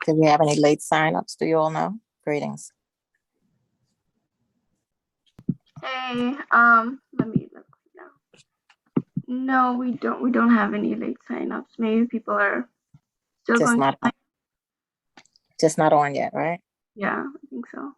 Did we have any late signups? Do you all know? Greetings. Hey, let me look now. No, we don't. We don't have any late signups. Maybe people are still Just going. not, just not on yet, right? Yeah, I think so.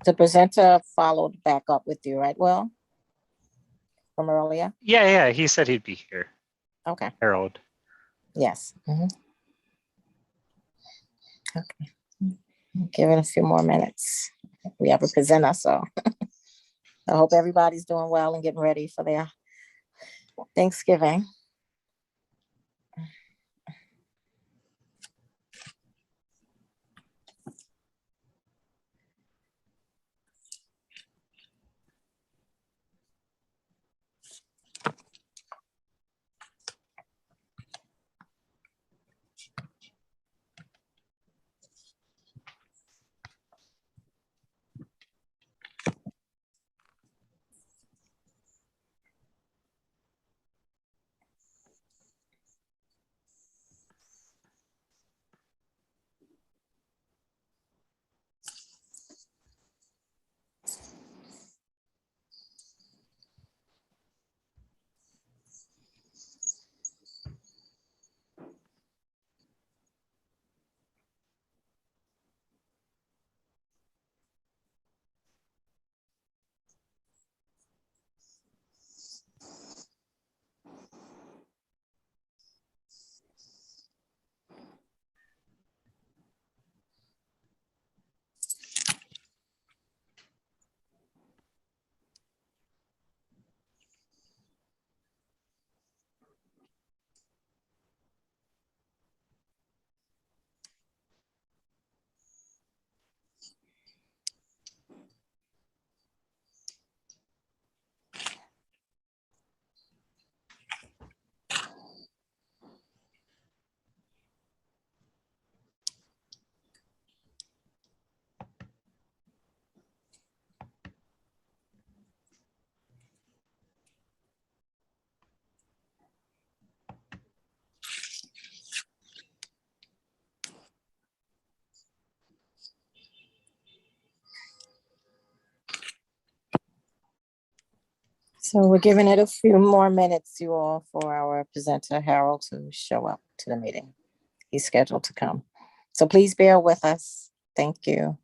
The presenter followed back up with you, right, Will? From earlier? Yeah, he said he'd be here. Okay. Harold. Yes. Okay. Give it a few more minutes. We have a presenter, so I hope everybody's doing well and getting ready for their Thanksgiving. So we're giving it a few more minutes, you all, for our presenter Harold to show up to the meeting. He's scheduled to come. So please bear with us. Thank you.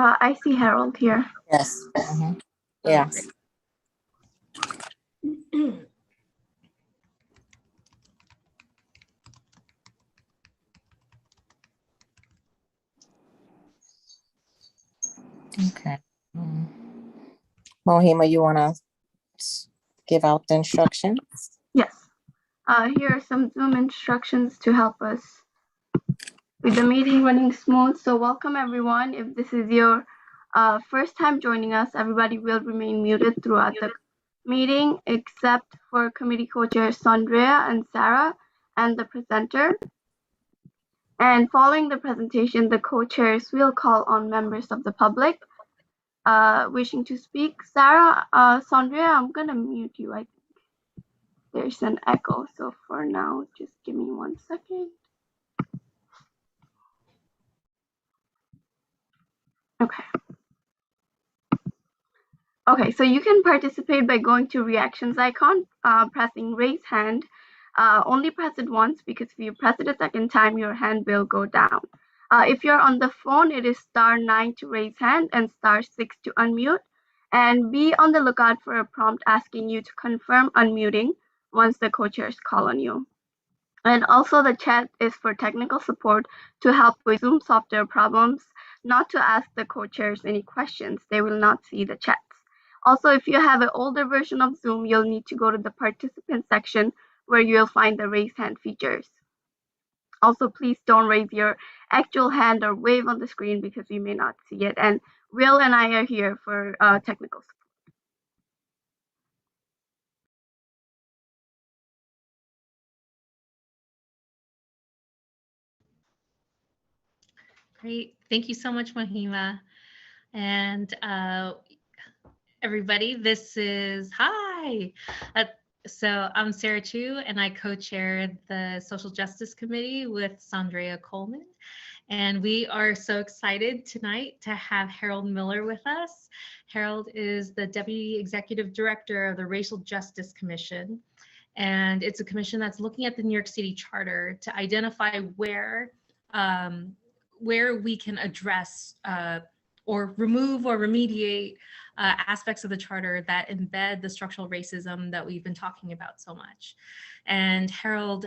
I see Harold here. Yes. Mhm. Yes. Okay. Mohima, you want to give out the instructions? Yes. Here are some Zoom instructions to help us with the meeting running smooth. So welcome everyone. If this is your first time joining us, everybody will remain muted throughout the meeting except for committee co-chairs Sandrea and Sarah and the presenter. And following the presentation, the co-chairs will call on members of the public wishing to speak. Sarah, Sandrea, I'm gonna mute you. I think there's an echo. So for now, just give me 1 second. Okay. Okay, so you can participate by going to reactions icon, pressing raise hand. Only press it once because if you press it a second time, your hand will go down. If you're on the phone, it is *9 to raise hand and *6 to unmute. And be on the lookout for a prompt asking you to confirm unmuting once the co-chairs call on you. And also the chat is for technical support to help with Zoom software problems, not to ask the co-chairs any questions. They will not see the chats. Also, if you have an older version of Zoom, you'll need to go to the participant section where you'll find the raise hand features. Also, please don't raise your actual hand or wave on the screen because we may not see it. And Will and I are here for technical support. Great. Thank you so much, Mahima. And everybody, this is, hi. So I'm Sarah Chu, and I co-chair the Social Justice Committee with Sandrea Coleman. And we are so excited tonight to have Harold Miller with us. Harold is the Deputy Executive Director of the Racial Justice Commission. And it's a commission that's looking at the New York City Charter to identify where we can address or remove or remediate aspects of the charter that embed the structural racism that we've been talking about so much. And Harold,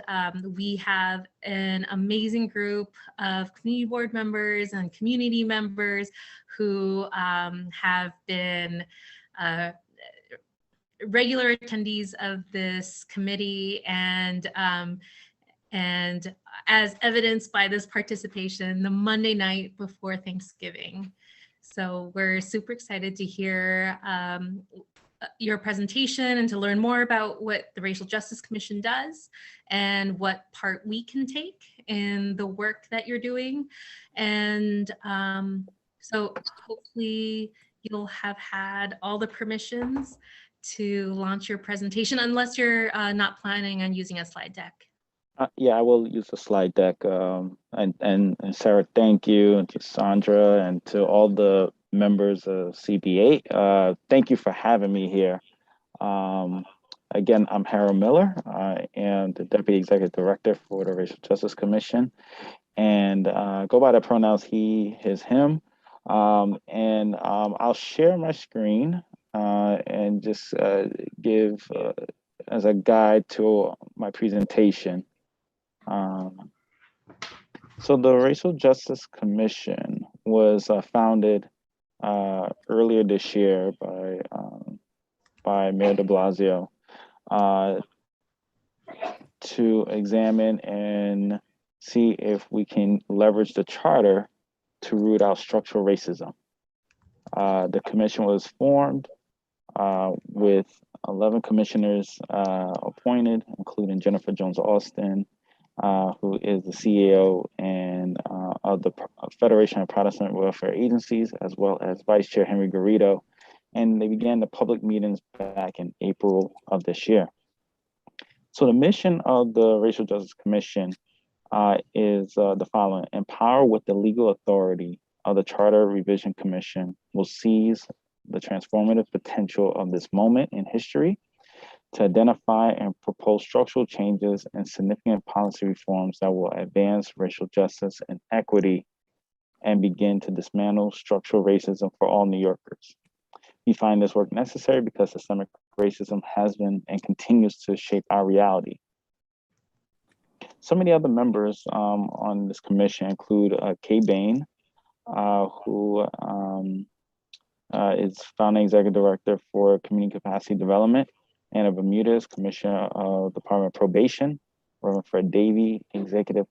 we have an amazing group of community board members and community members who have been regular attendees of this committee, and as evidenced by this participation the Monday night before Thanksgiving. So we're super excited to hear your presentation and to learn more about what the Racial Justice Commission does and what part we can take in the work that you're doing. And so hopefully you'll have had all the permissions to launch your presentation, unless you're not planning on using a slide deck. Yeah, I will use the slide deck. And Sarah, thank you, and to Sandra, and to all the members of CB8. Thank you for having me here. Again, I'm Harold Miller. I am the Deputy Executive Director for the Racial Justice Commission, and go by the pronouns he, his, him. I'll share my screen and just give as a guide to my presentation. So the Racial Justice Commission was founded earlier this year by Mayor de Blasio to examine and see if we can leverage the charter to root out structural racism. The commission was formed with 11 commissioners appointed, including Jennifer Jones-Austin, who is the CEO and of the Federation of Protestant Welfare Agencies, as well as Vice Chair Henry Garrido. And they began the public meetings back in April of this year. So the mission of the Racial Justice Commission is the following: empower with the legal authority of the Charter Revision Commission will seize the transformative potential of this moment in history to identify and propose structural changes and significant policy reforms that will advance racial justice and equity and begin to dismantle structural racism for all New Yorkers. We find this work necessary because systemic racism has been and continues to shape our reality. Some of the other members on this commission include Kay Bain, who is founding executive director for Community Capacity Development, Anna Bermudez, Commissioner of the Department of Probation, Reverend Fred Davey, Executive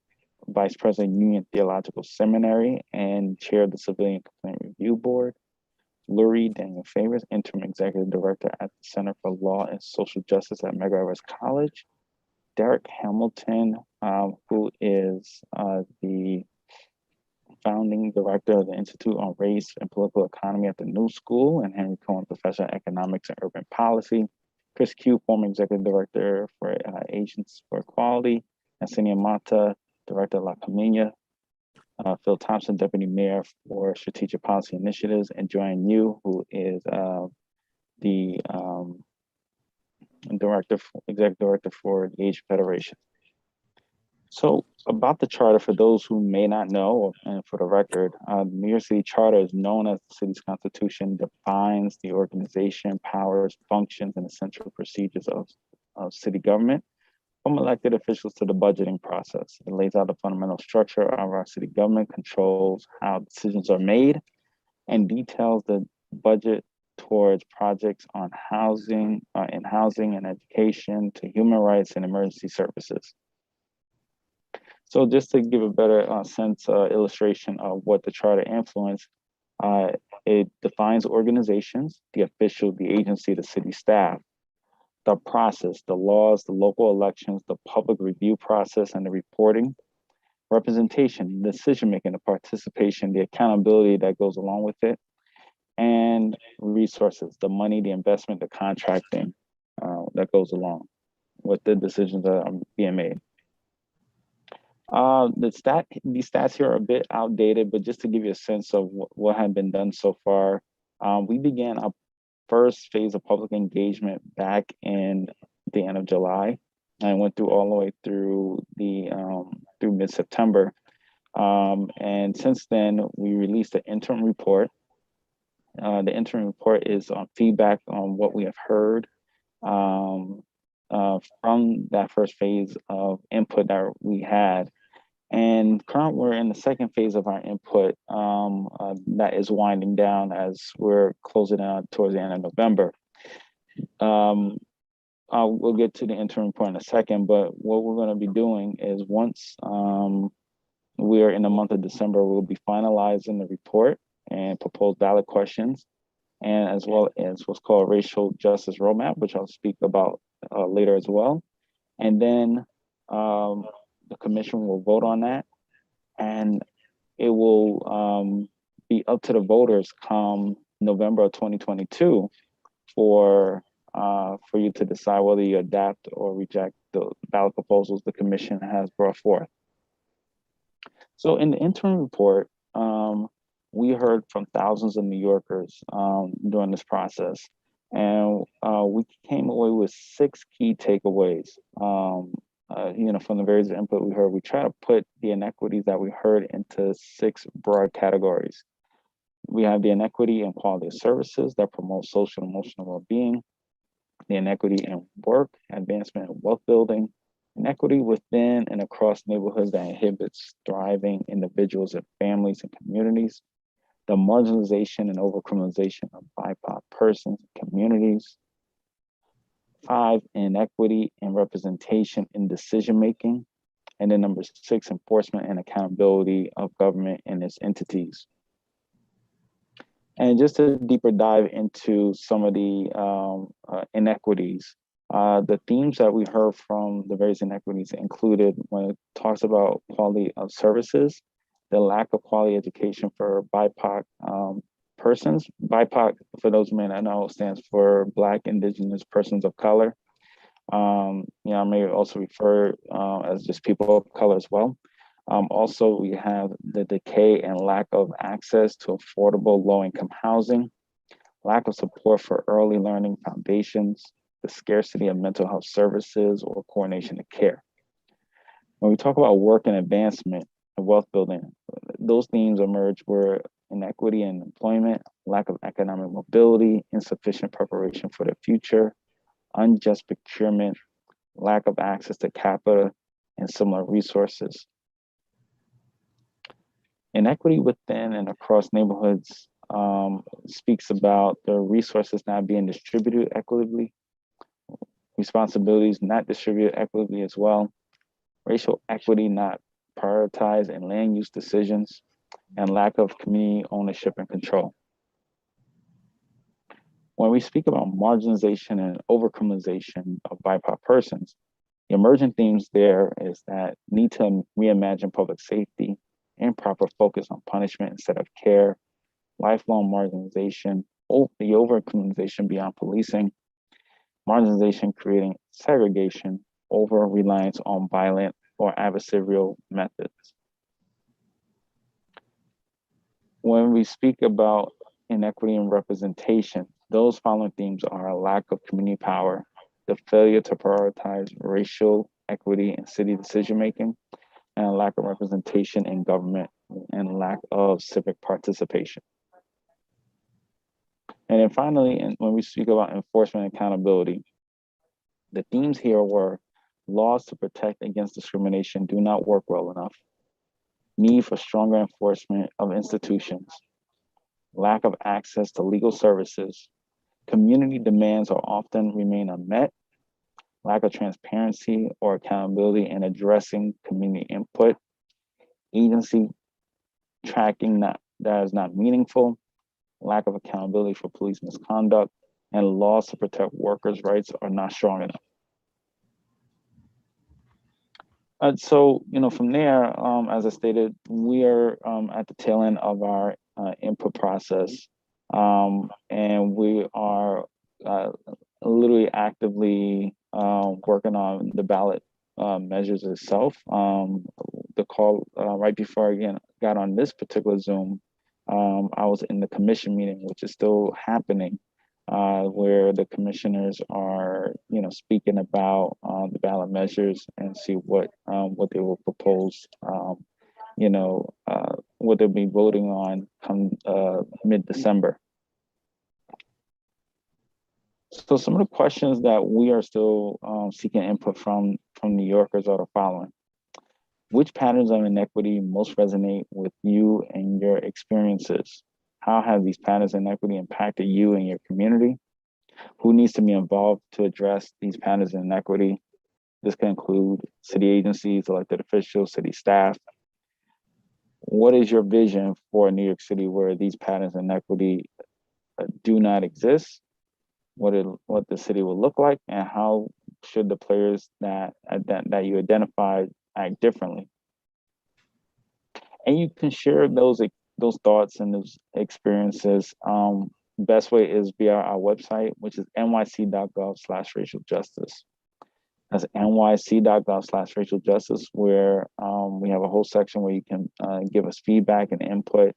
Vice President, Union Theological Seminary, and Chair of the Civilian Complaint Review Board, Lurie Daniel Favors, Interim Executive Director at the Center for Law and Social Justice at Medgar Evers College, Derek Hamilton, who is the founding director of the Institute on Race and Political Economy at the New School, and Henry Cohen, Professor of Economics and Urban Policy, Chris Q, former Executive Director for Agents for Equality, and Senia Mata, Director of La Camina, Phil Thompson, Deputy Mayor for Strategic Policy Initiatives, and Joanne Yu, who is the Executive Director for the Asian Federation. So about the charter, for those who may not know, and for the record, the New York City Charter is known as the city's constitution, defines the organization, powers, functions, and essential procedures of city government, from elected officials to the budgeting process. It lays out the fundamental structure of our city government, controls how decisions are made, and details the budget towards projects on housing, in housing and education, to human rights and emergency services. So just to give a better sense, illustration of what the charter influenced, it defines organizations, the official, the agency, the city staff, the process, the laws, the local elections, the public review process and the reporting, representation, decision-making, the participation, the accountability that goes along with it, and resources, the money, the investment, the contracting that goes along with the decisions that are being made. These stats here are a bit outdated, but just to give you a sense of what had been done so far, we began our first phase of public engagement back in the end of July, and went through all the way through through mid-September. And since then, we released an interim report. The interim report is on feedback on what we have heard from that first phase of input that we had. And currently, we're in the second phase of our input that is winding down as we're closing out towards the end of November. We'll get to the interim report in a second, but what we're going to be doing is once we are in the month of December, we'll be finalizing the report and propose ballot questions, and as well as what's called a racial justice roadmap, which I'll speak about later as well. And then the commission will vote on that, and it will be up to the voters come November of 2022 for you to decide whether you adapt or reject the ballot proposals the commission has brought forth. So in the interim report, we heard from thousands of New Yorkers during this process, and we came away with 6 key takeaways. From the various input we heard, we try to put the inequities that we heard into 6 broad categories. We have the inequity in quality of services that promote social and emotional well-being, the inequity in work, advancement and wealth building, inequity within and across neighborhoods that inhibits thriving individuals and families and communities, the marginalization and overcriminalization of BIPOC persons and communities. 5, inequity and representation in decision-making. And then number 6, enforcement and accountability of government and its entities. And just a deeper dive into some of the inequities, the themes that we heard from the various inequities included, when it talks about quality of services, the lack of quality education for BIPOC persons. BIPOC, for those who may not know, stands for Black, Indigenous, Persons of Color. I may also refer as just people of color as well. Also, we have the decay and lack of access to affordable low-income housing, lack of support for early learning foundations, the scarcity of mental health services or coordination of care. When we talk about work and advancement and wealth building, those themes emerge where inequity in employment, lack of economic mobility, insufficient preparation for the future, unjust procurement, lack of access to capital and similar resources. Inequity within and across neighborhoods speaks about the resources not being distributed equitably, responsibilities not distributed equitably as well, racial equity not prioritized in land use decisions, and lack of community ownership and control. When we speak about marginalization and overcriminalization of BIPOC persons, the emergent themes there is that need to reimagine public safety, improper focus on punishment instead of care, lifelong marginalization, the overcriminalization beyond policing, marginalization creating segregation, over reliance on violent or adversarial methods. When we speak about inequity and representation, those following themes are a lack of community power, the failure to prioritize racial equity in city decision-making, and a lack of representation in government and lack of civic participation. And then finally, when we speak about enforcement and accountability, the themes here were laws to protect against discrimination do not work well enough, need for stronger enforcement of institutions, lack of access to legal services, community demands are often remain unmet, lack of transparency or accountability in addressing community input, agency tracking that is not meaningful, lack of accountability for police misconduct, and laws to protect workers' rights are not strong enough. So, from there, as I stated, we are at the tail end of our input process, and we are literally actively working on the ballot measures itself. The call right before I got on this particular Zoom, I was in the commission meeting, which is still happening, where the commissioners are, speaking about the ballot measures and see what they will propose, what they'll be voting on come mid-December. So some of the questions that we are still seeking input from New Yorkers are the following. Which patterns of inequity most resonate with you and your experiences? How have these patterns of inequity impacted you and your community? Who needs to be involved to address these patterns of inequity? This can include city agencies, elected officials, city staff. What is your vision for New York City where these patterns of inequity do not exist? What the city will look like, and how should the players that you identified act differently? And you can share those thoughts and those experiences best way is via our website, which is nyc.gov/racial justice. That's nyc.gov/racial justice, where we have a whole section where you can give us feedback and input.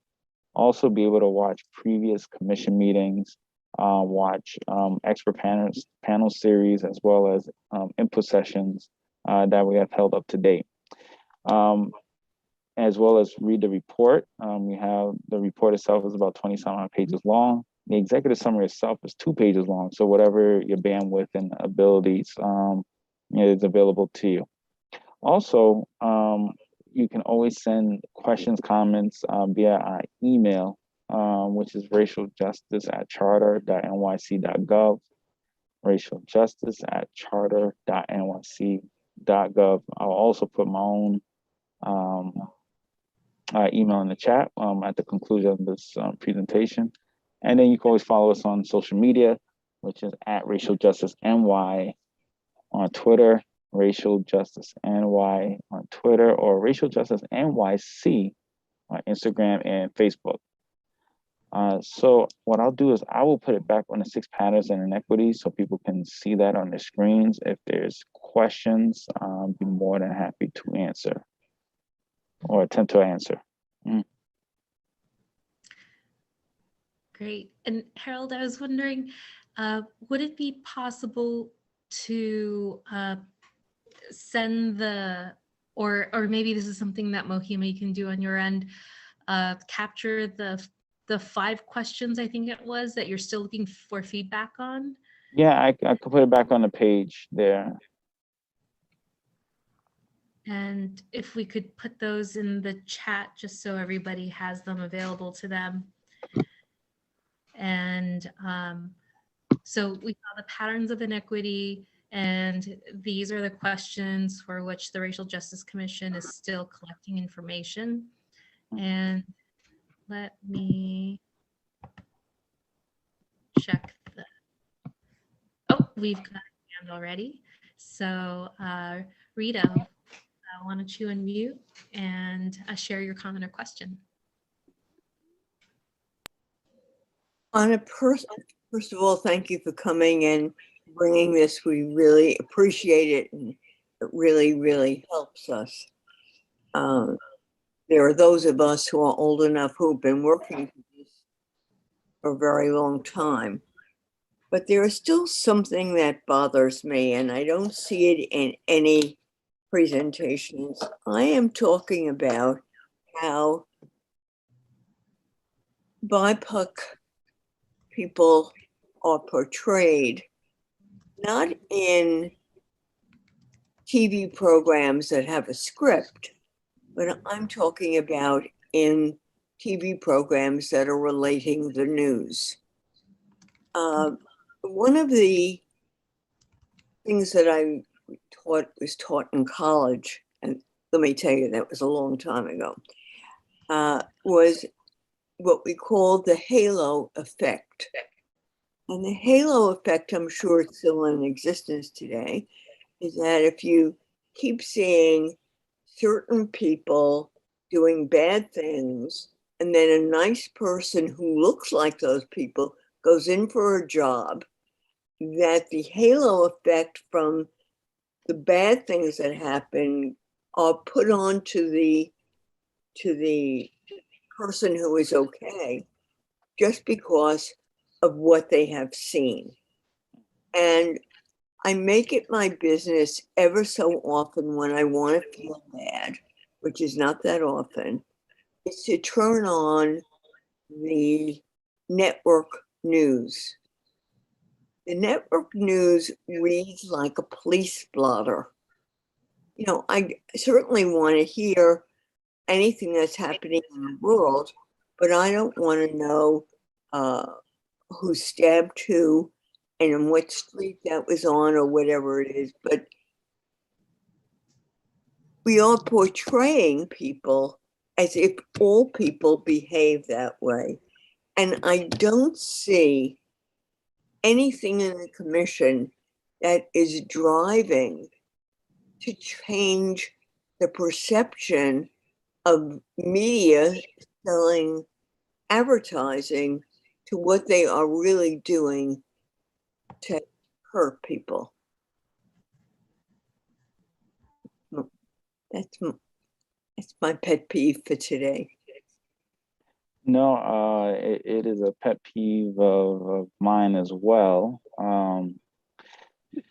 Also be able to watch previous commission meetings, watch expert panel series, as well as input sessions that we have held up to date. As well as read the report. We have the report itself is about 20-some pages long. The executive summary itself is 2 pages long. So whatever your bandwidth and abilities is available to you. Also, you can always send questions, comments via our email, which is racialjustice@charter.nyc.gov, racialjustice@charter.nyc.gov. I'll also put my own email in the chat at the conclusion of this presentation. And then you can always follow us on social media, which is @racialjusticeNY on Twitter, Racial Justice NY on Twitter, or Racial Justice NYC on Instagram and Facebook. So what I'll do is I will put it back on the 6 patterns and inequities so people can see that on their screens. If there's questions, I'll be more than happy to answer or attempt to answer. Great. And Harold, I was wondering, would it be possible to send or maybe this is something that Mohima you can do on your end, capture the 5 questions, I think it was, that you're still looking for feedback on? Yeah, I could put it back on the page there. And if we could put those in the chat just so everybody has them available to them. And so we saw the patterns of inequity, and these are the questions for which the Racial Justice Commission is still collecting information. And let me check we've got a hand already. So Rita, why don't you unmute and share your comment or question? First of all, thank you for coming and bringing this. We really appreciate it, and it really, really helps us. There are those of us who are old enough who've been working for a very long time, but there is still something that bothers me, and I don't see it in any presentations. I am talking about how BIPOC people are portrayed not in TV programs that have a script, but I'm talking about in TV programs that are relating the news. One of the things that I was taught in college, and let me tell you, that was a long time ago, was what we call the halo effect. And the halo effect, I'm sure it's still in existence today, is that if you keep seeing certain people doing bad things, and then a nice person who looks like those people goes in for a job, that the halo effect from the bad things that happen are put on to the person who is okay just because of what they have seen. And I make it my business ever so often when I want to feel bad, which is not that often, is to turn on the network news. The network news reads like a police blotter. You know, I certainly want to hear anything that's happening in the world, but I don't want to know who stabbed who and in what street that was on or whatever it is. But we are portraying people as if all people behave that way. And I don't see anything in the commission that is driving to change the perception of media selling advertising to what they are really doing to hurt people. That's my pet peeve for today. No, it is a pet peeve of mine as well.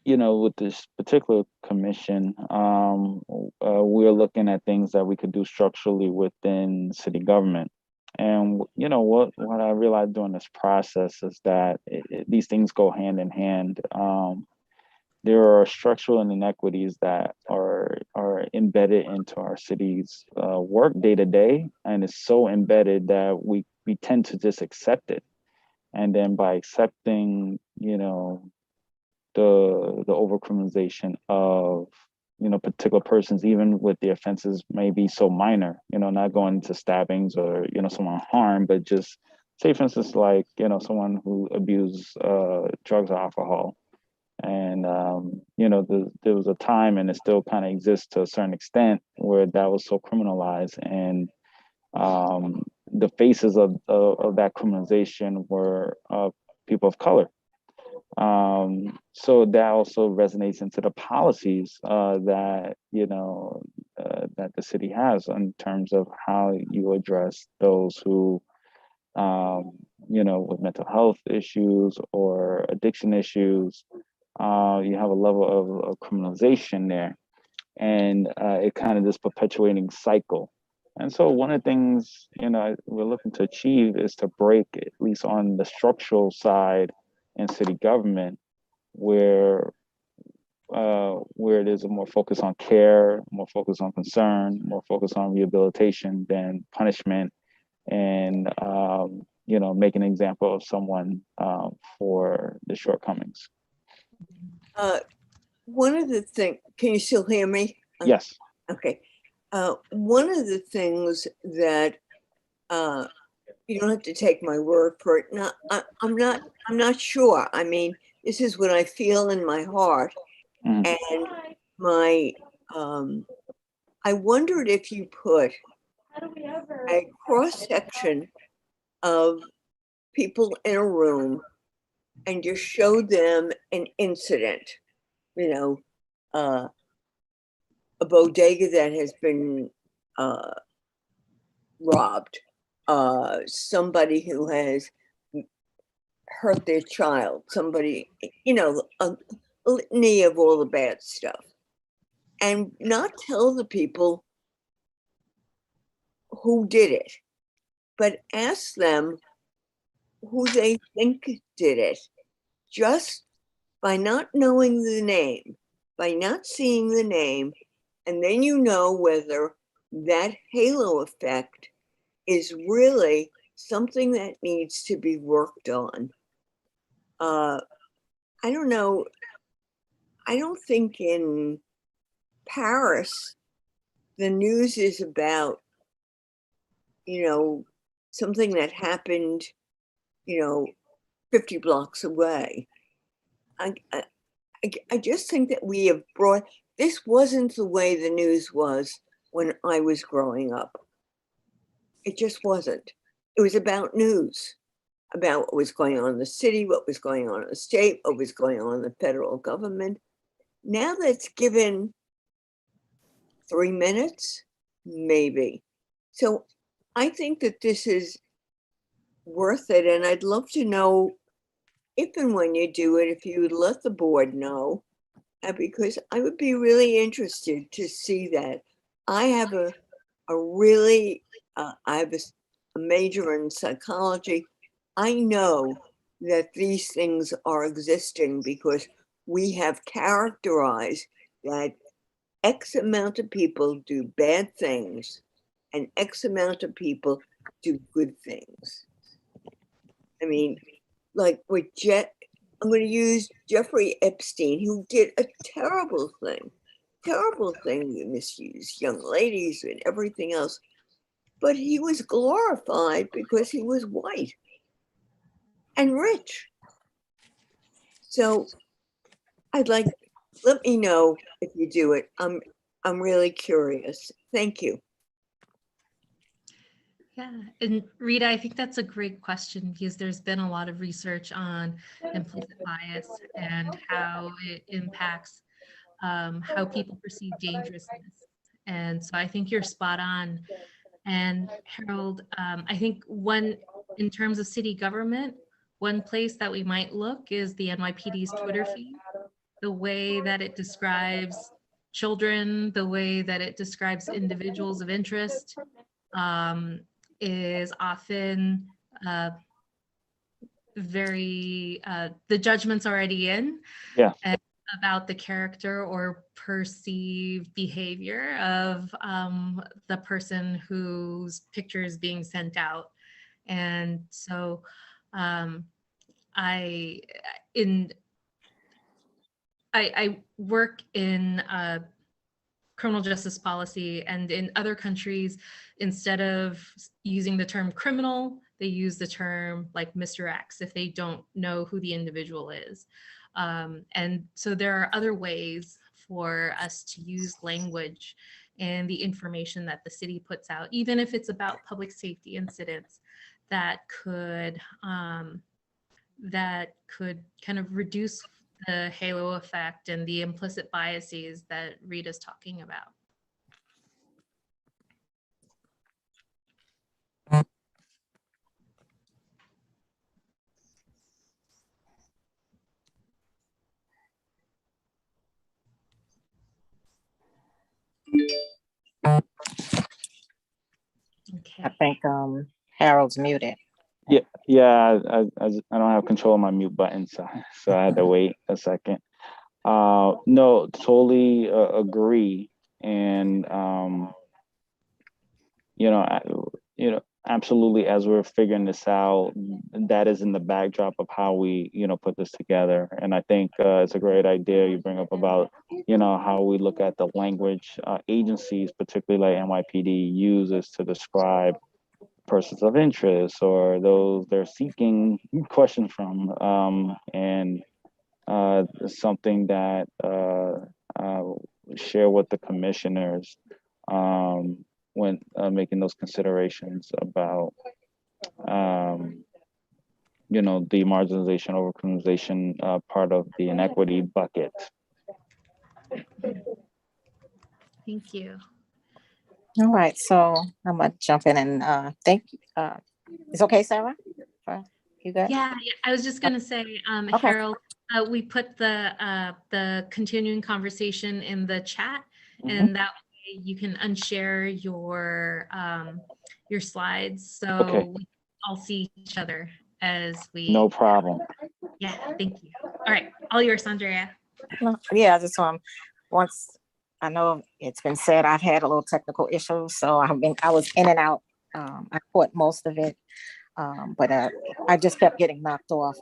With this particular commission, we're looking at things that we could do structurally within city government. And what I realized during this process is that these things go hand in hand. There are structural inequities that are embedded into our city's work day to day, and it's so embedded that we tend to just accept it. And then by accepting, the overcriminalization of particular persons, even with the offenses may be so minor, not going into stabbings or someone harm, but just say, for instance, like someone who abused drugs or alcohol. And there was a time, and it still kind of exists to a certain extent, where that was so criminalized, and the faces of that criminalization were people of color. So that also resonates into the policies that that the city has in terms of how you address those who with mental health issues or addiction issues. You have a level of criminalization there, and it kind of this perpetuating cycle. And so one of the things we're looking to achieve is to break, at least on the structural side in city government, where there's a more focus on care, more focus on concern, more focus on rehabilitation than punishment, and make an example of someone for the shortcomings. One of the things, can you still hear me? Yes. Okay. One of the things that you don't have to take my word for it. No, I'm not sure. I mean, this is what I feel in my heart, and my I wondered if you put a cross section of people in a room and just showed them an incident, a bodega that has been robbed, somebody who has hurt their child, somebody, a litany of all the bad stuff, and not tell the people who did it, but ask them who they think did it, just by not knowing the name, by not seeing the name, and then whether that halo effect is really something that needs to be worked on. I don't know. I don't think in Paris, the news is about, something that happened, 50 blocks away. I just think that we have this wasn't the way the news was when I was growing up. It just wasn't. It was about news, about what was going on in the city, what was going on in the state, what was going on in the federal government. Now that's given 3 minutes, maybe. So I think that this is worth it. And I'd love to know if and when you do it, if you would let the board know, because I would be really interested to see that. I have a major in psychology. I know that these things are existing because we have characterized that X amount of people do bad things and X amount of people do good things. I mean, like with I'm going to use Jeffrey Epstein, who did a terrible thing, to misuse young ladies and everything else. But he was glorified because he was white and rich. So let me know if you do it. I'm really curious. Thank you. Yeah, and Rita, I think that's a great question because there's been a lot of research on implicit bias and how it impacts how people perceive dangerousness. And so I think you're spot on. And Harold, I think in terms of city government, one place that we might look is the NYPD's Twitter feed, the way that it describes children, the way that it describes individuals of interest, is often the judgment's already in. Yeah. About the character or perceived behavior of the person whose picture is being sent out. And so I work in criminal justice policy, and in other countries, instead of using the term criminal, they use the term like Mr. X if they don't know who the individual is. And so there are other ways for us to use language and the information that the city puts out, even if it's about public safety incidents, that could kind of reduce the halo effect and the implicit biases that Rita's talking about. Okay. I think Harold's muted. Yeah. I don't have control of my mute button, so I had to wait a second. No, totally agree, and absolutely. As we're figuring this out, that is in the backdrop of how we put this together, and I think it's a great idea you bring up about how we look at the language agencies, particularly like NYPD, uses to describe persons of interest or those they're seeking questions from, and something that share with the commissioners when making those considerations about the marginalization over criminalization part of the inequity bucket. Thank you. All right, so I'm gonna jump in and thank you. It's okay, Sarah? You good? Yeah, I was just gonna say, Okay. Harold, we put the continuing conversation in the chat, and that way you can unshare your slides, so Okay. we can all see each other as we. No problem. Yeah, thank you. All right, all yours, Andrea. Yeah, just once I know it's been said, I've had a little technical issues, so I was in and out. I caught most of it, but I just kept getting knocked off.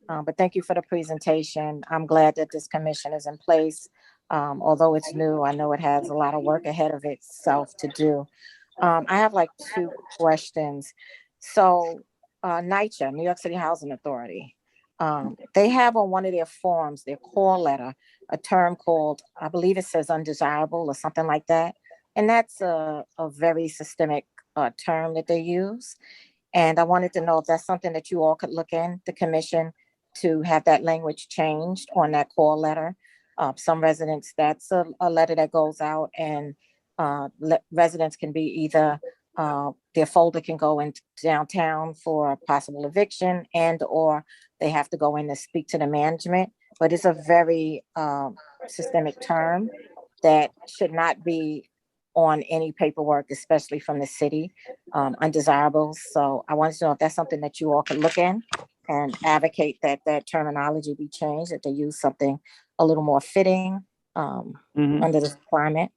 But thank you for the presentation. I'm glad that this commission is in place. Although it's new, I know it has a lot of work ahead of itself to do. I have like two questions. So NYCHA, New York City Housing Authority, they have on one of their forms, their call letter, a term called, I believe it says undesirable or something like that. And that's a very systemic term that they use. And I wanted to know if that's something that you all could look in, the commission, to have that language changed on that call letter. Some residents, that's a letter that goes out, and residents can be either, their folder can go in downtown for a possible eviction, and or they have to go in and speak to the management. But it's a very systemic term that should not be on any paperwork, especially from the city, undesirables. So I wanted to know if that's something that you all could look in and advocate that that terminology be changed, that they use something a little more fitting under this climate.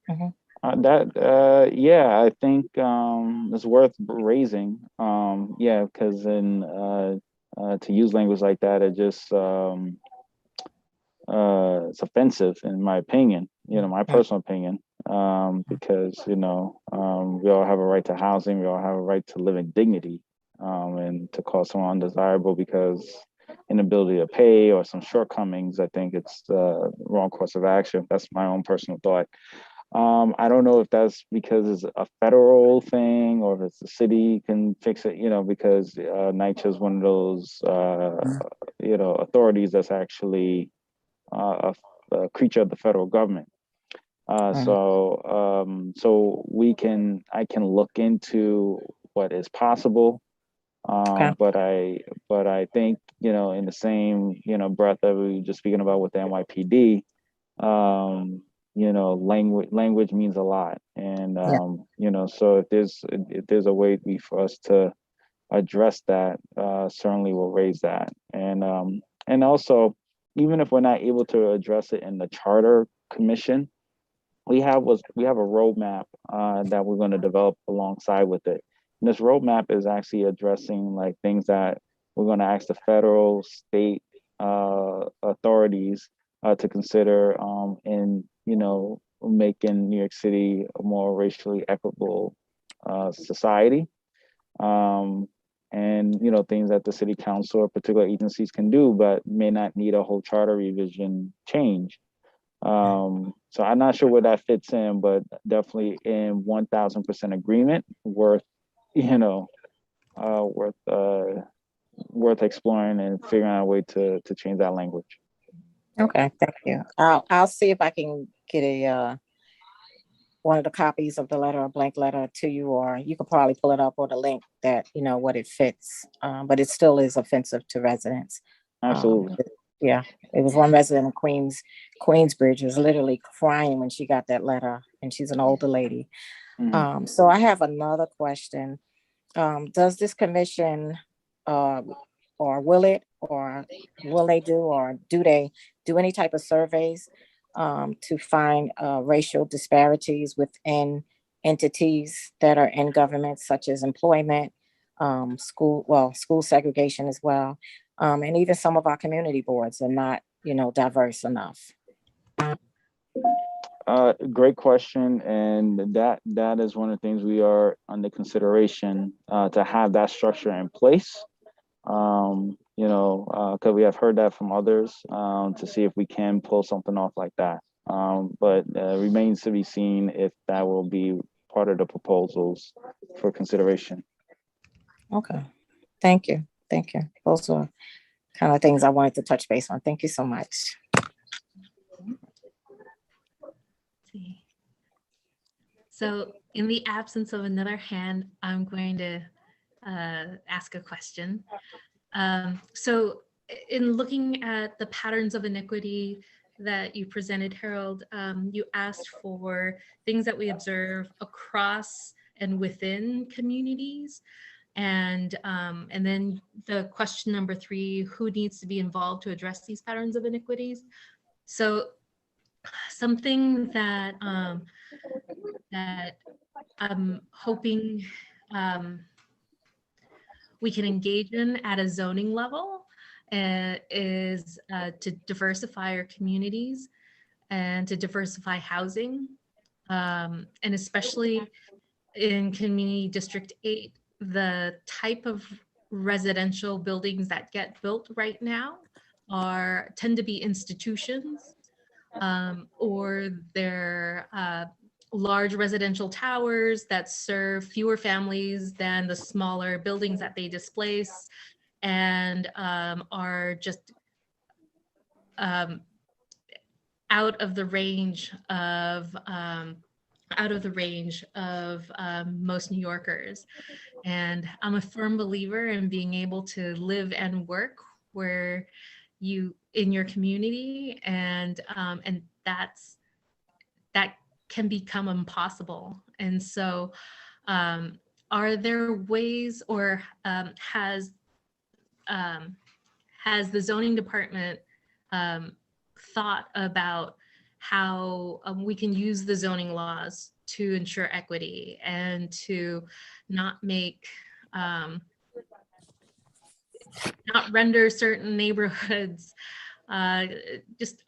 Yeah, I think it's worth raising. Because to use language like that, it just it's offensive in my opinion, my personal opinion, because we all have a right to housing, we all have a right to live in dignity, and to call someone undesirable because inability to pay or some shortcomings, I think it's the wrong course of action. That's my own personal thought. I don't know if that's because it's a federal thing or if it's the city can fix it, because NYCHA is one of those, authorities that's actually a creature of the federal government. So I can look into what is possible. Okay. But I think, in the same, breath that we were just speaking about with the NYPD, language means a lot. And, Yeah. so if there's a way for us to address that, certainly we'll raise that. And also, even if we're not able to address it in the charter commission, we have a roadmap that we're going to develop alongside with it. And this roadmap is actually addressing like things that we're going to ask the federal, state authorities to consider in making New York City a more racially equitable society. And things that the city council or particular agencies can do, but may not need a whole charter revision change. So I'm not sure where that fits in, but definitely in 1000% agreement, worth exploring and figuring out a way to change that language. Okay, thank you. I'll see if I can get a one of the copies of the letter, a blank letter to you, or you could probably pull it up or the link that, what it fits. But it still is offensive to residents. Absolutely. Yeah, it was one resident in Queensbridge was literally crying when she got that letter, and she's an older lady. Mhm. So I have another question. Does this commission, or will they do any type of surveys to find racial disparities within entities that are in government, such as employment, school segregation as well, and even some of our community boards are not, diverse enough? Great question, and that is one of the things we are under consideration to have that structure in place. Because we have heard that from others to see if we can pull something off like that. But remains to be seen if that will be part of the proposals for consideration. Okay, thank you. Those are kind of things I wanted to touch base on. Thank you so much. So in the absence of another hand, I'm going to ask a question. So in looking at the patterns of iniquity that you presented, Harold, you asked for things that we observe across and within communities. And then the question number 3, who needs to be involved to address these patterns of iniquities? So something that that I'm hoping we can engage in at a zoning level is to diversify our communities and to diversify housing, and especially in Community District 8, the type of residential buildings that get built right now tend to be institutions, or they're large residential towers that serve fewer families than the smaller buildings that they displace, and are just out of the range of most New Yorkers. And I'm a firm believer in being able to live and work where in your community, and that can become impossible. And so are there ways, or has the zoning department thought about how we can use the zoning laws to ensure equity and to not render certain neighborhoods just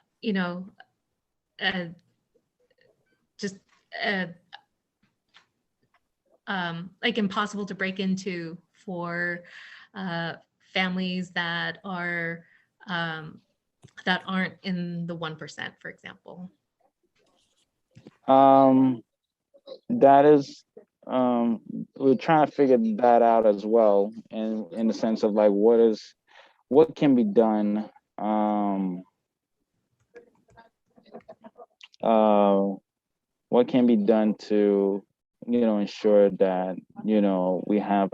like impossible to break into for families that aren't in the 1%, for example? That is, we're trying to figure that out as well, in the sense of like what can be done, what can be done to, ensure that, we have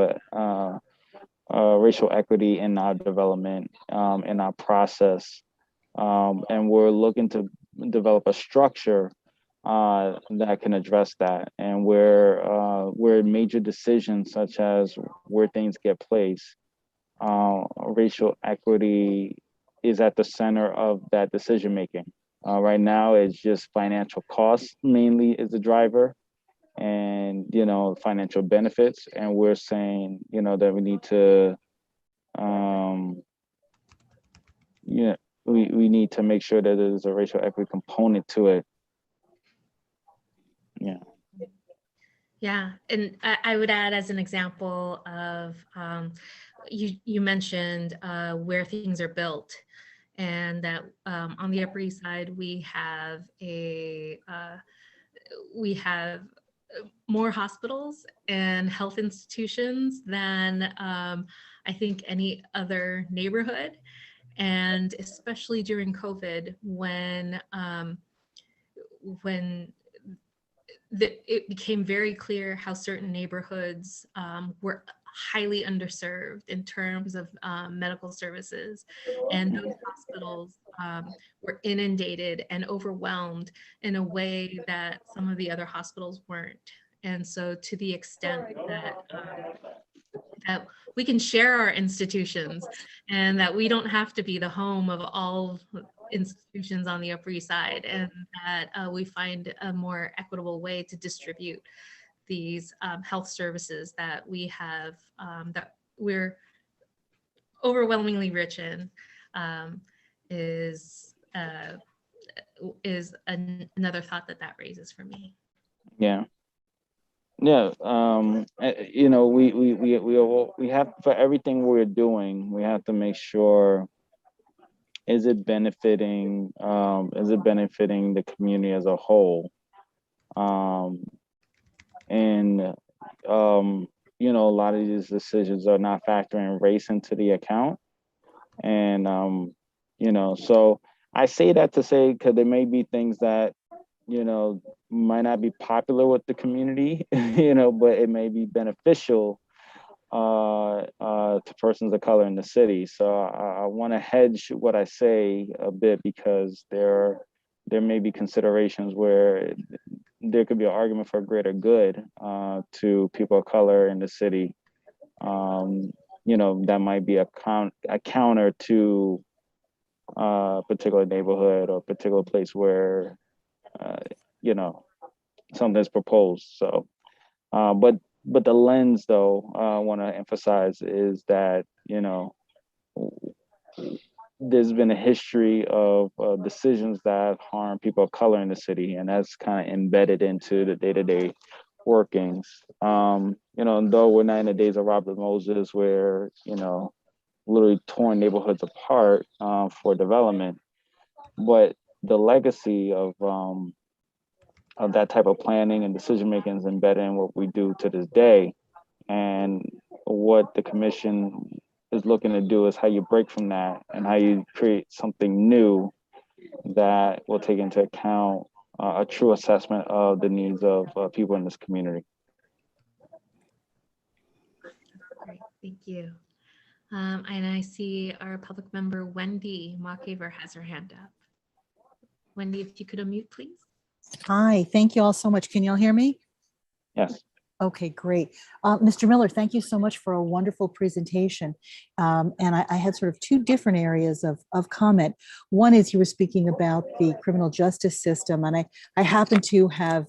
racial equity in our development, in our process, and we're looking to develop a structure that can address that, and where major decisions such as where things get placed, racial equity is at the center of that decision making. Right now, it's just financial costs mainly is the driver, and financial benefits, and we're saying that we need to, we need to make sure that there's a racial equity component to it. Yeah. Yeah, and I would add as an example of, you mentioned where things are built, and that on the Upper East Side we have more hospitals and health institutions than I think any other neighborhood, and especially during COVID when it became very clear how certain neighborhoods were highly underserved in terms of medical services, and those hospitals were inundated and overwhelmed in a way that some of the other hospitals weren't. And so to the extent that we can share our institutions, and that we don't have to be the home of all institutions on the Upper East Side, and that we find a more equitable way to distribute these health services that we have, that we're overwhelmingly rich in, is another thought that raises for me. Yeah. Yeah, we have, for everything we're doing, we have to make sure, is it benefiting the community as a whole? And a lot of these decisions are not factoring race into the account. And so I say that to say, because there may be things that might not be popular with the community, but it may be beneficial to persons of color in the city. So I want to hedge what I say a bit, because there may be considerations where there could be an argument for greater good to people of color in the city. That might be a counter to a particular neighborhood or particular place where something's proposed. So, but the lens, though, I want to emphasize is that there's been a history of decisions that harm people of color in the city, and that's kind of embedded into the day-to-day workings. Though we're not in the days of Robert Moses, where literally torn neighborhoods apart for development, but the legacy of that type of planning and decision making is embedded in what we do to this day. And what the commission is looking to do is how you break from that and how you create something new that will take into account a true assessment of the needs of people in this community. Great, thank you. And I see our public member, Wendy Mockaver, has her hand up. Wendy, if you could unmute, please. Hi, thank you all so much. Can you all hear me? Yes. Okay, great. Mr. Miller, thank you so much for a wonderful presentation. And I had sort of two different areas of comment. One is you were speaking about the criminal justice system, and I happen to have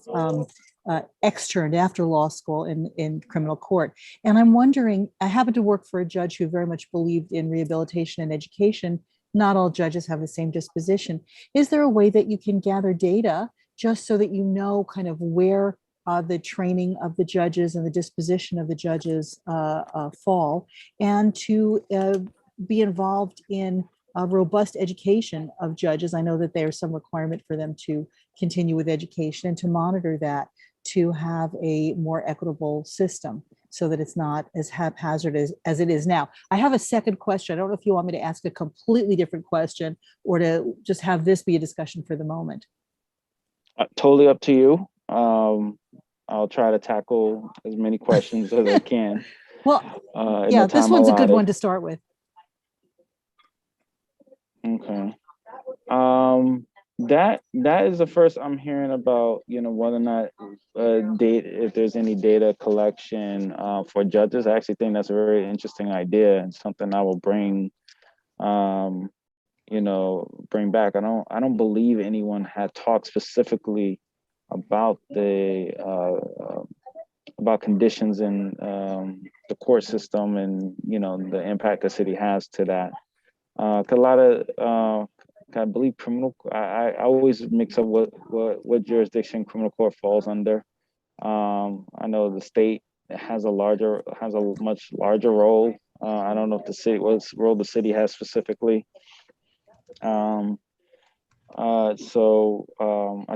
externed after law school in criminal court. And I'm wondering, I happen to work for a judge who very much believed in rehabilitation and education. Not all judges have the same disposition. Is there a way that you can gather data just so that you know kind of where the training of the judges and the disposition of the judges fall, and to be involved in a robust education of judges? I know that there's some requirement for them to continue with education and to monitor that, to have a more equitable system so that it's not as haphazard as it is now. I have a second question. I don't know if you want me to ask a completely different question or to just have this be a discussion for the moment. Totally up to you. I'll try to tackle as many questions as I can. Well, yeah, this one's a good one to start with. Okay. That is the first I'm hearing about, whether or not if there's any data collection for judges. I actually think that's a very interesting idea and something I will bring back. I don't believe anyone had talked specifically about about conditions in the court system and the impact the city has to that. 'Cause a lot of I believe criminal. I always mix up what jurisdiction criminal court falls under. I know the state has a much larger role. I don't know if what role the city has specifically. I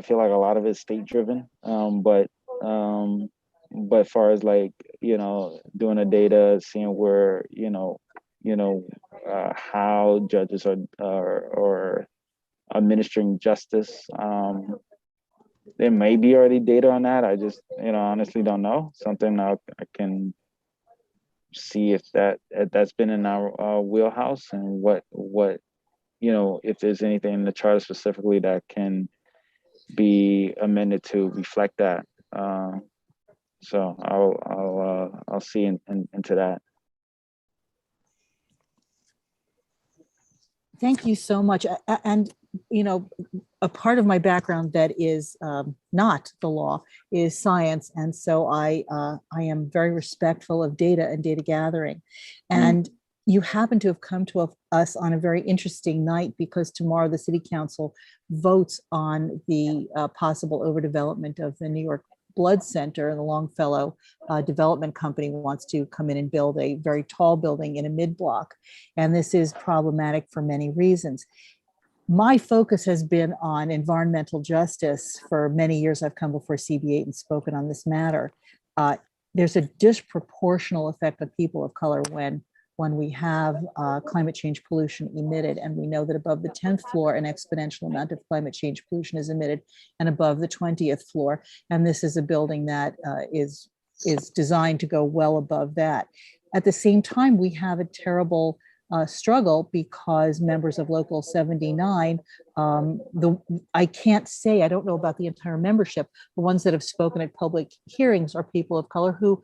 feel like a lot of it's state driven. But as far as like doing a data, seeing where how judges are administering justice. There may be already data on that. I just honestly don't know. Something I can see if that's been in our wheelhouse and what if there's anything in the charter specifically that can be amended to reflect that. So I'll see into that. Thank you so much. And, a part of my background that is not the law is science. And so I am very respectful of data and data gathering. And you happen to have come to us on a very interesting night because tomorrow the City Council votes on the possible overdevelopment of the New York Blood Center, and the Longfellow Development Company wants to come in and build a very tall building in a mid-block. And this is problematic for many reasons. My focus has been on environmental justice. For many years, I've come before CB8 and spoken on this matter. There's a disproportional effect on people of color when we have climate change pollution emitted. And we know that above the 10th floor, an exponential amount of climate change pollution is emitted, and above the 20th floor. And this is a building that is designed to go well above that. At the same time, we have a terrible struggle because members of Local 79, I can't say, I don't know about the entire membership, the ones that have spoken at public hearings are people of color who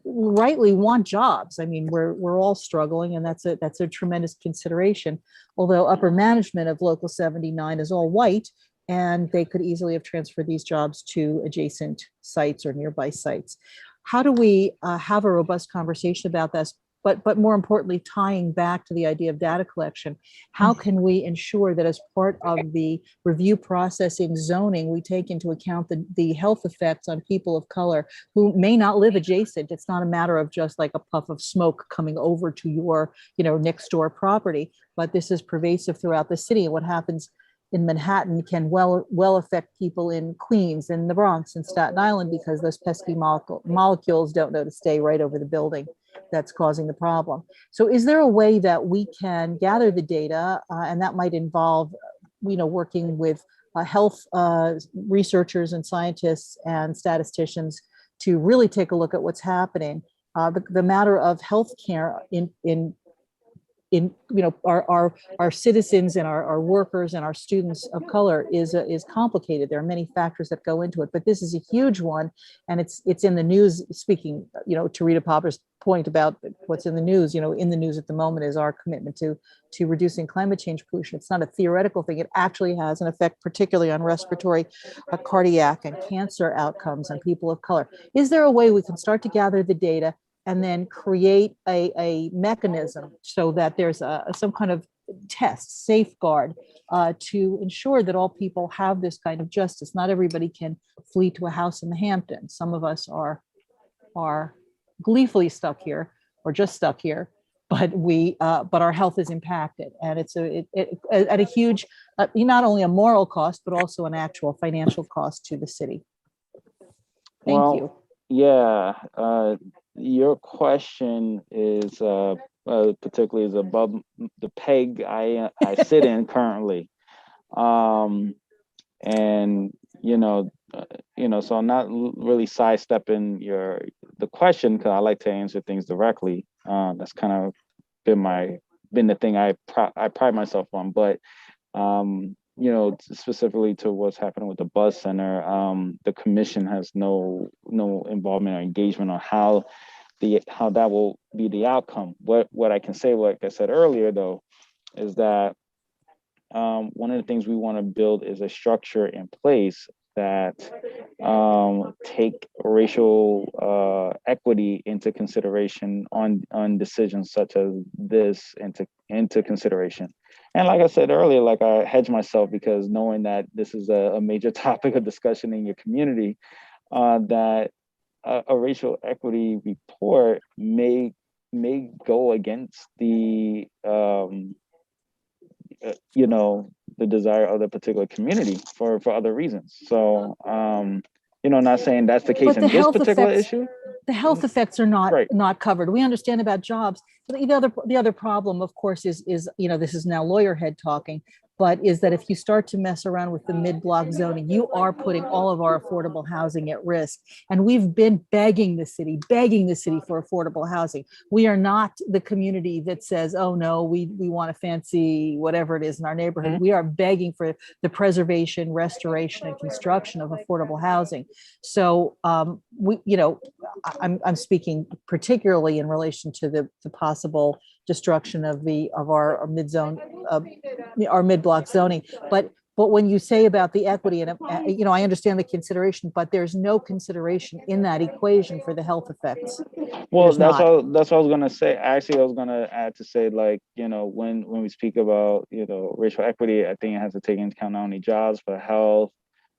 rightly want jobs. I mean, we're all struggling, and that's a tremendous consideration. Although upper management of Local 79 is all white, and they could easily have transferred these jobs to adjacent sites or nearby sites. How do we have a robust conversation about this? But more importantly, tying back to the idea of data collection, how can we ensure that as part of the review processing zoning, we take into account the health effects on people of color who may not live adjacent? It's not a matter of just like a puff of smoke coming over to your, next door property, but this is pervasive throughout the city. And what happens in Manhattan can well affect people in Queens and the Bronx and Staten Island, because those pesky molecules don't know to stay right over the building that's causing the problem. So is there a way that we can gather the data, and that might involve, working with health researchers and scientists and statisticians to really take a look at what's happening? The matter of healthcare our citizens and our workers and our students of color is complicated. There are many factors that go into it, but this is a huge one, and it's in the news. Speaking, to Rita Popper's point about what's in the news, in the news at the moment is our commitment to reducing climate change pollution. It's not a theoretical thing. It actually has an effect, particularly on respiratory, cardiac, and cancer outcomes on people of color. Is there a way we can start to gather the data and then create a mechanism so that there's some kind of test, safeguard to ensure that all people have this kind of justice? Not everybody can flee to a house in the Hamptons. Some of us are gleefully stuck here or just stuck here. but our health is impacted, and it's at a huge, not only a moral cost, but also an actual financial cost to the city. Thank you. Yeah, your question is particularly is above the peg I sit in currently, and so I'm not really sidestepping the question, because I like to answer things directly. That's kind of been the thing I pride myself on. But specifically to what's happening with the Buzz Center, the commission has no involvement or engagement on how that will be the outcome. What I can say, like I said earlier, though, is that one of the things we want to build is a structure in place that take racial equity into consideration on decisions such as this into consideration. And like I said earlier, like I hedge myself, because knowing that this is a major topic of discussion in your community, that a racial equity report may go against the the desire of the particular community for other reasons. So not saying that's the case in this particular issue. The health effects are not covered. We understand about jobs. The other problem, of course, is this is now lawyer head talking, but is that if you start to mess around with the mid-block zoning, you are putting all of our affordable housing at risk. And we've been begging the city for affordable housing. We are not the community that says, oh no, we want a fancy whatever it is in our neighborhood. We are begging for the preservation, restoration, and construction of affordable housing. So I'm speaking particularly in relation to the possible destruction of our mid-zone, our mid-block zoning. But when you say about the equity, and I understand the consideration, but there's no consideration in that equation for the health effects. Well, that's what I was gonna say. Actually, I was gonna add to say, like, when we speak about racial equity, I think it has to take into account not only jobs but health,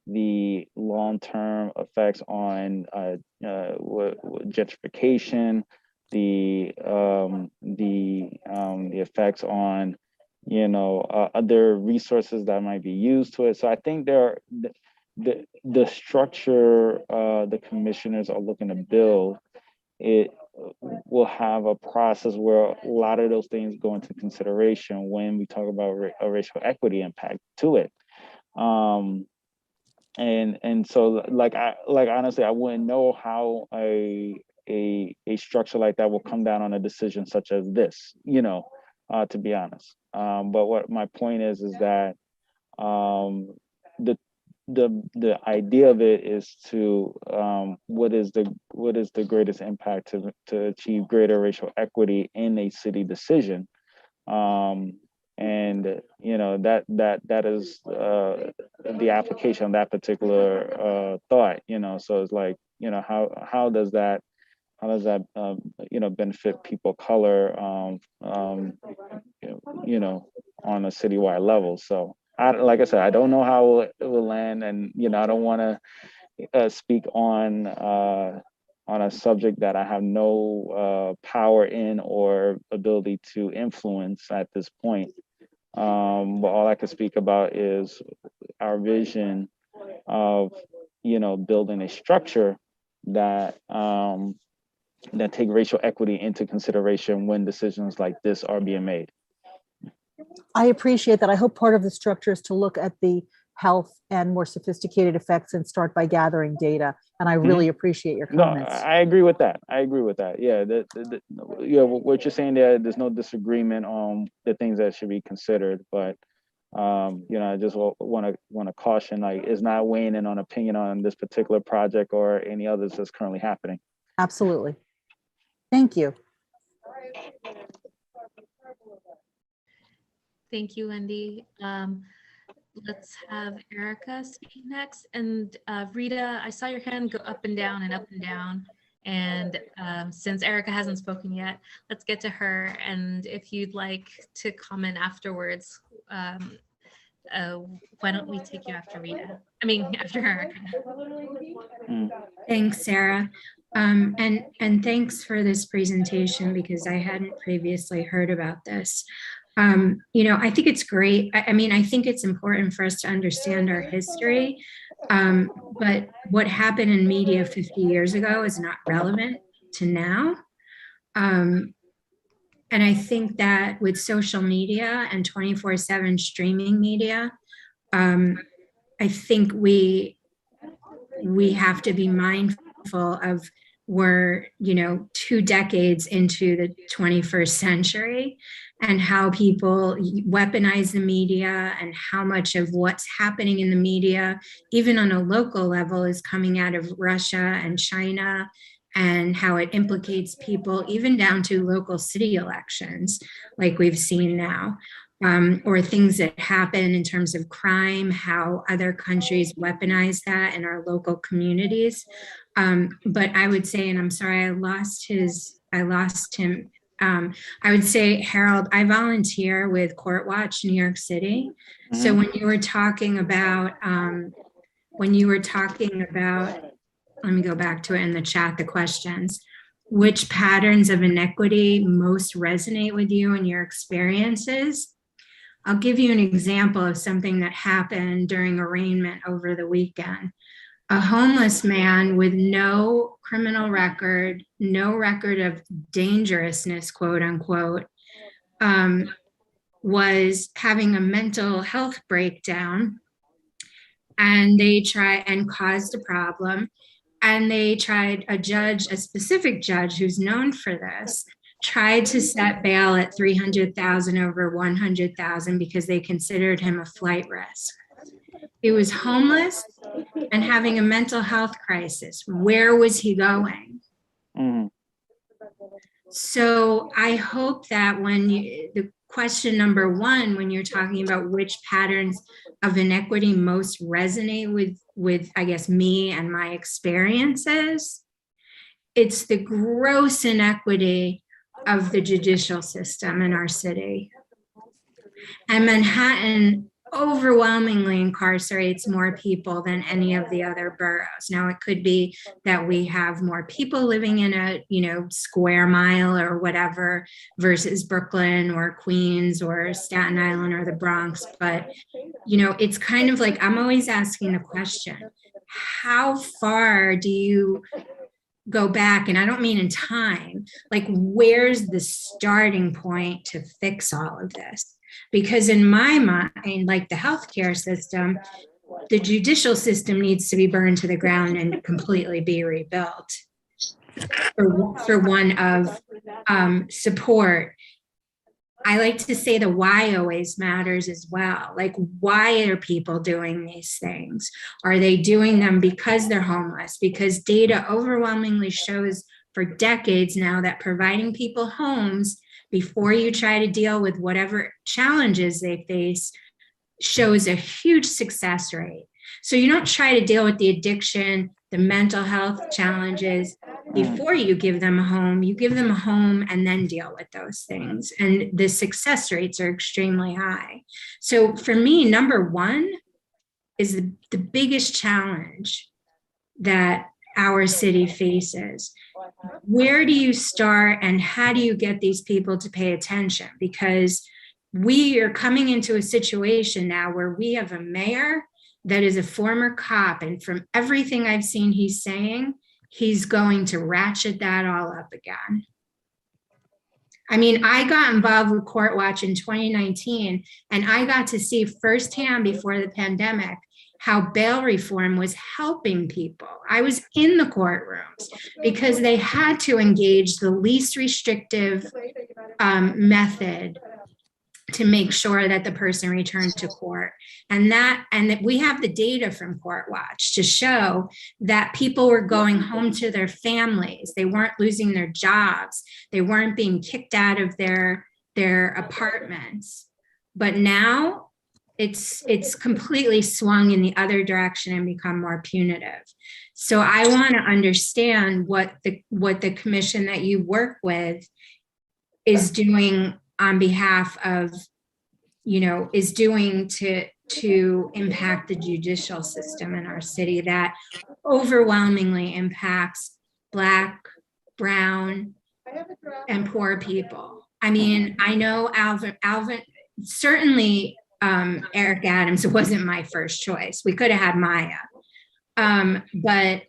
the long-term effects on gentrification, the effects on other resources that might be used to it. So I think the structure the commissioners are looking to build, it will have a process where a lot of those things go into consideration when we talk about a racial equity impact to it. And so honestly, I wouldn't know how a structure like that will come down on a decision such as this, to be honest. But what my point is that the idea of it is to what is the greatest impact to achieve greater racial equity in a city decision. And that is the application of that particular thought. So it's like, how does that benefit people of color on a citywide level. So like I said, I don't know how it will land, and I don't want to speak on a subject that I have no power in or ability to influence at this point. But all I can speak about is our vision of building a structure that take racial equity into consideration when decisions like this are being made. I appreciate that. I hope part of the structure is to look at the health and more sophisticated effects and start by gathering data. And I really appreciate your comments. No, I agree with that. Yeah, what you're saying there's no disagreement on the things that should be considered, but I just want to caution, like, it's not weighing in on opinion on this particular project or any others that's currently happening. Absolutely. Thank you. Thank you, Wendy. Let's have Erica speak next. And Rita, I saw your hand go up and down and up and down. And since Erica hasn't spoken yet, let's get to her. And if you'd like to comment afterwards, why don't we take you after Rita? I mean, after Erica. Thanks, Sarah. And thanks for this presentation, because I hadn't previously heard about this. I think it's great. I mean, I think it's important for us to understand our history, but what happened in media 50 years ago is not relevant to now. And I think that with social media and 24/7 streaming media, I think we have to be mindful of, we're 2 decades into the 21st century, and how people weaponize the media, and how much of what's happening in the media, even on a local level, is coming out of Russia and China, and how it implicates people even down to local city elections, like we've seen now. Or things that happen in terms of crime, how other countries weaponize that in our local communities. But I would say, and I'm sorry, I lost him. I would say, Harold, I volunteer with Courtwatch, New York City. So when you were talking about, let me go back to it in the chat, the questions. Which patterns of inequity most resonate with you in your experiences? I'll give you an example of something that happened during arraignment over the weekend. A homeless man with no criminal record, no record of dangerousness, quote unquote, was having a mental health breakdown, and caused a problem. And they tried, a specific judge who's known for this, tried to set bail at $300,000 over $100,000 because they considered him a flight risk. He was homeless and having a mental health crisis. Where was he going? So I hope that the question number one, when you're talking about which patterns of inequity most resonate with I guess, me and my experiences, it's the gross inequity of the judicial system in our city. And Manhattan overwhelmingly incarcerates more people than any of the other boroughs. Now, it could be that we have more people living in a, square mile or whatever versus Brooklyn or Queens or Staten Island or the Bronx. But, it's kind of like, I'm always asking the question, how far do you go back? And I don't mean in time, like, where's the starting point to fix all of this? Because in my mind, like the healthcare system, the judicial system needs to be burned to the ground and completely be rebuilt for one of support. I like to say the why always matters as well. Like, why are people doing these things? Are they doing them because they're homeless? Because data overwhelmingly shows for decades now that providing people homes before you try to deal with whatever challenges they face shows a huge success rate. So you don't try to deal with the addiction, the mental health challenges before you give them a home. You give them a home and then deal with those things. And the success rates are extremely high. So for me, number one is the biggest challenge that our city faces. Where do you start and how do you get these people to pay attention? Because we are coming into a situation now where we have a mayor that is a former cop, and from everything I've seen he's saying, he's going to ratchet that all up again. I mean, I got involved with Courtwatch in 2019, and I got to see firsthand before the pandemic how bail reform was helping people. I was in the courtrooms because they had to engage the least restrictive method to make sure that the person returned to court. And that we have the data from Courtwatch to show that people were going home to their families. They weren't losing their jobs. They weren't being kicked out of their apartments. But now it's completely swung in the other direction and become more punitive. So I want to understand what the commission that you work with is doing on behalf of, is doing to impact the judicial system in our city that overwhelmingly impacts Black, brown, and poor people. I mean, I know Alvin, certainly Eric Adams wasn't my first choice. We could have had Maya. But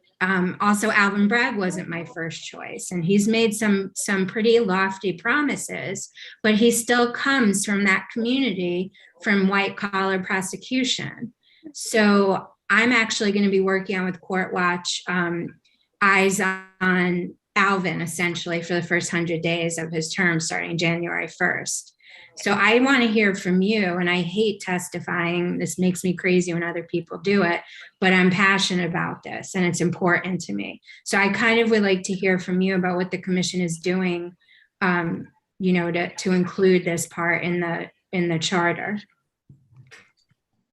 also Alvin Bragg wasn't my first choice. And he's made some pretty lofty promises, but he still comes from that community, from white collar prosecution. So I'm actually going to be working on with Courtwatch, eyes on Alvin essentially for the first 100 days of his term starting January 1st. So I want to hear from you, and I hate testifying. This makes me crazy when other people do it, but I'm passionate about this and it's important to me. So I kind of would like to hear from you about what the commission is doing, you know, to include this part in the charter.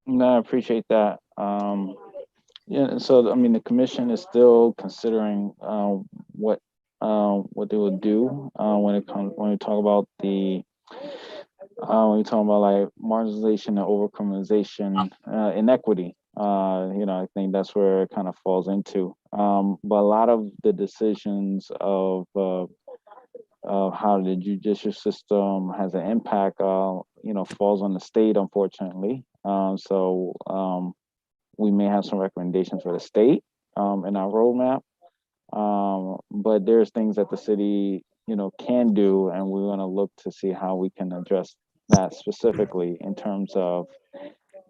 No, I appreciate that. Yeah, so I mean, the commission is still considering what they will do when we talk about the when you talk about like marginalization and overcriminalization, inequity. You know, I think that's where it kind of falls into. But a lot of the decisions of how the judicial system has an impact, you know, falls on the state, unfortunately. So we may have some recommendations for the state in our roadmap. But there's things that the city, you know, can do, and we want to look to see how we can address that specifically in terms of,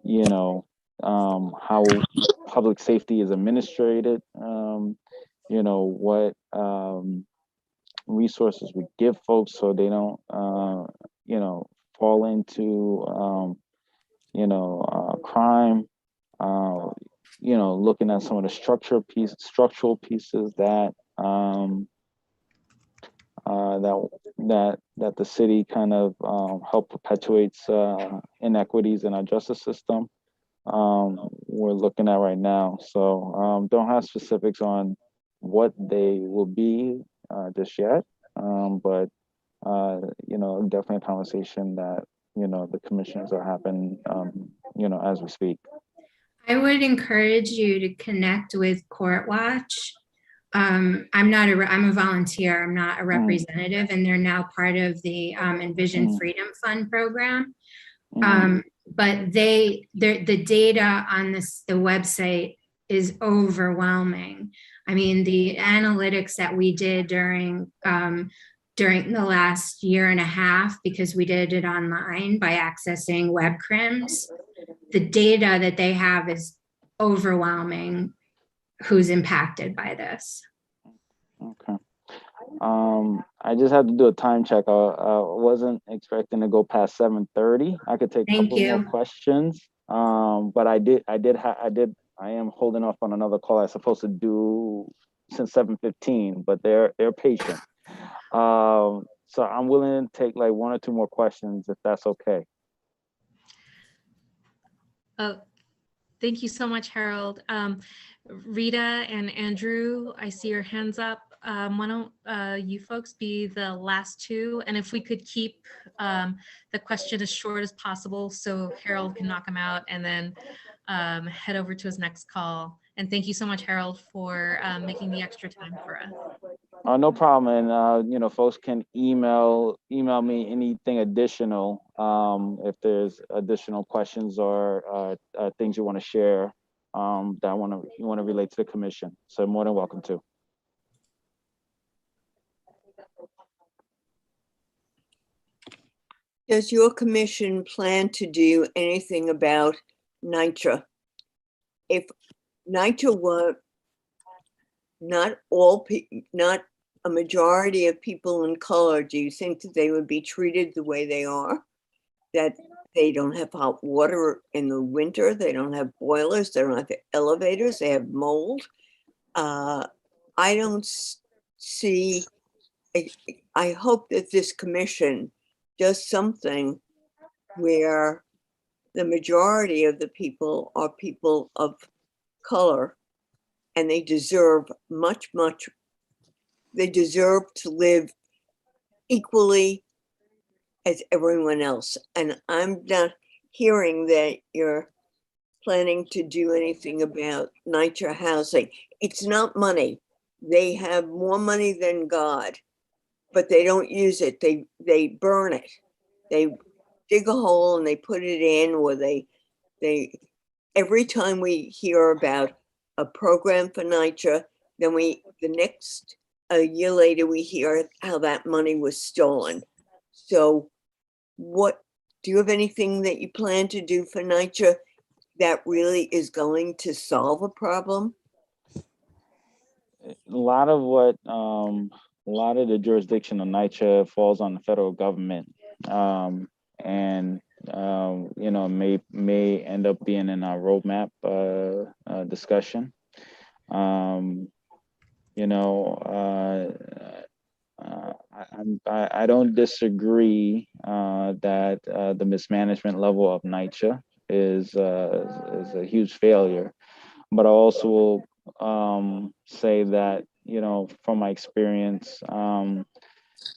you know, how public safety is administrated, you know, what resources we give folks so they don't, you know, fall into, you know, crime. You know, looking at some of the structural pieces that that the city kind of help perpetuates inequities in our justice system. We're looking at right now. So don't have specifics on what they will be just yet, but you know, definitely a conversation that, you know, the commissioners are having, you know, as we speak. I would encourage you to connect with Courtwatch. I'm a volunteer. I'm not a representative, and they're now part of the Envision Freedom Fund program. But the data on the website is overwhelming. I mean, the analytics that we did during the last year and a half, because we did it online by accessing web crims, the data that they have is overwhelming who's impacted by this. Okay. I just had to do a time check. I wasn't expecting to go past 7:30. I could take a couple more questions. But I am holding off on another call I was supposed to do since 7:15, but they're patient. So I'm willing to take like one or two more questions if that's okay. Thank you so much, Harold. Rita and Andrew, I see your hands up. Why don't you folks be the last two? And if we could keep the question as short as possible so Harold can knock them out and then head over to his next call. And thank you so much, Harold, for making the extra time for us. No problem. And you know, folks can email me anything additional if there's additional questions or things you want to share that you want to relate to the commission. So more than welcome to. Does your commission plan to do anything about NYCHA? If NYCHA were not a majority of people in color, do you think that they would be treated the way they are? That they don't have hot water in the winter, they don't have boilers, they don't have elevators, they have mold. I don't see, I hope that this commission does something where the majority of the people are people of color, and they deserve they deserve to live equally as everyone else. And I'm not hearing that you're planning to do anything about NYCHA housing. It's not money. they have more money than God, but they don't use it. They burn it. They dig a hole and they put it in, or they every time we hear about a program for NYCHA, then the next a year later we hear how that money was stolen. So what do you have anything that you plan to do for NYCHA that really is going to solve a problem? A lot of the jurisdiction of NYCHA falls on the federal government, and may end up being in our roadmap discussion. I don't disagree that the mismanagement level of NYCHA is a huge failure, but I also say that from my experience,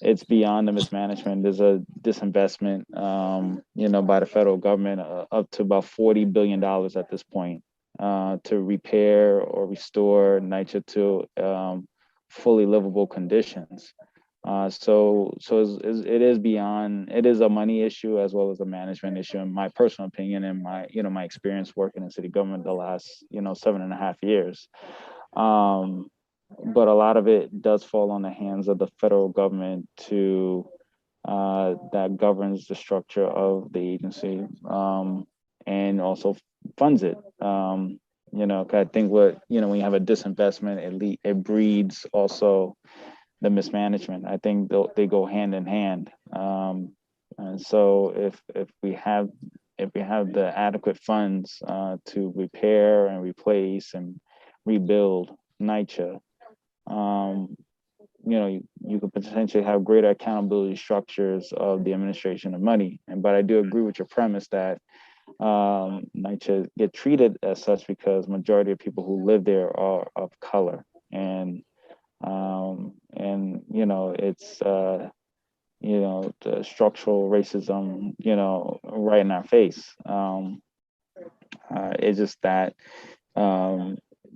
it's beyond the mismanagement. There's a disinvestment, by the federal government up to about $40 billion at this point to repair or restore NYCHA to fully livable conditions. So it is beyond. It is a money issue as well as a management issue, in my personal opinion, and my experience working in city government the last 7.5 years. But a lot of it does fall on the hands of the federal government that governs the structure of the agency, and also funds it. 'Cause I think when you have a disinvestment, it breeds also the mismanagement. I think they go hand in hand. And so if we have the adequate funds to repair and replace and rebuild NYCHA, you could potentially have greater accountability structures of the administration of money. But I do agree with your premise that NYCHA get treated as such because majority of people who live there are of color, and it's the structural racism right in our face. It's just that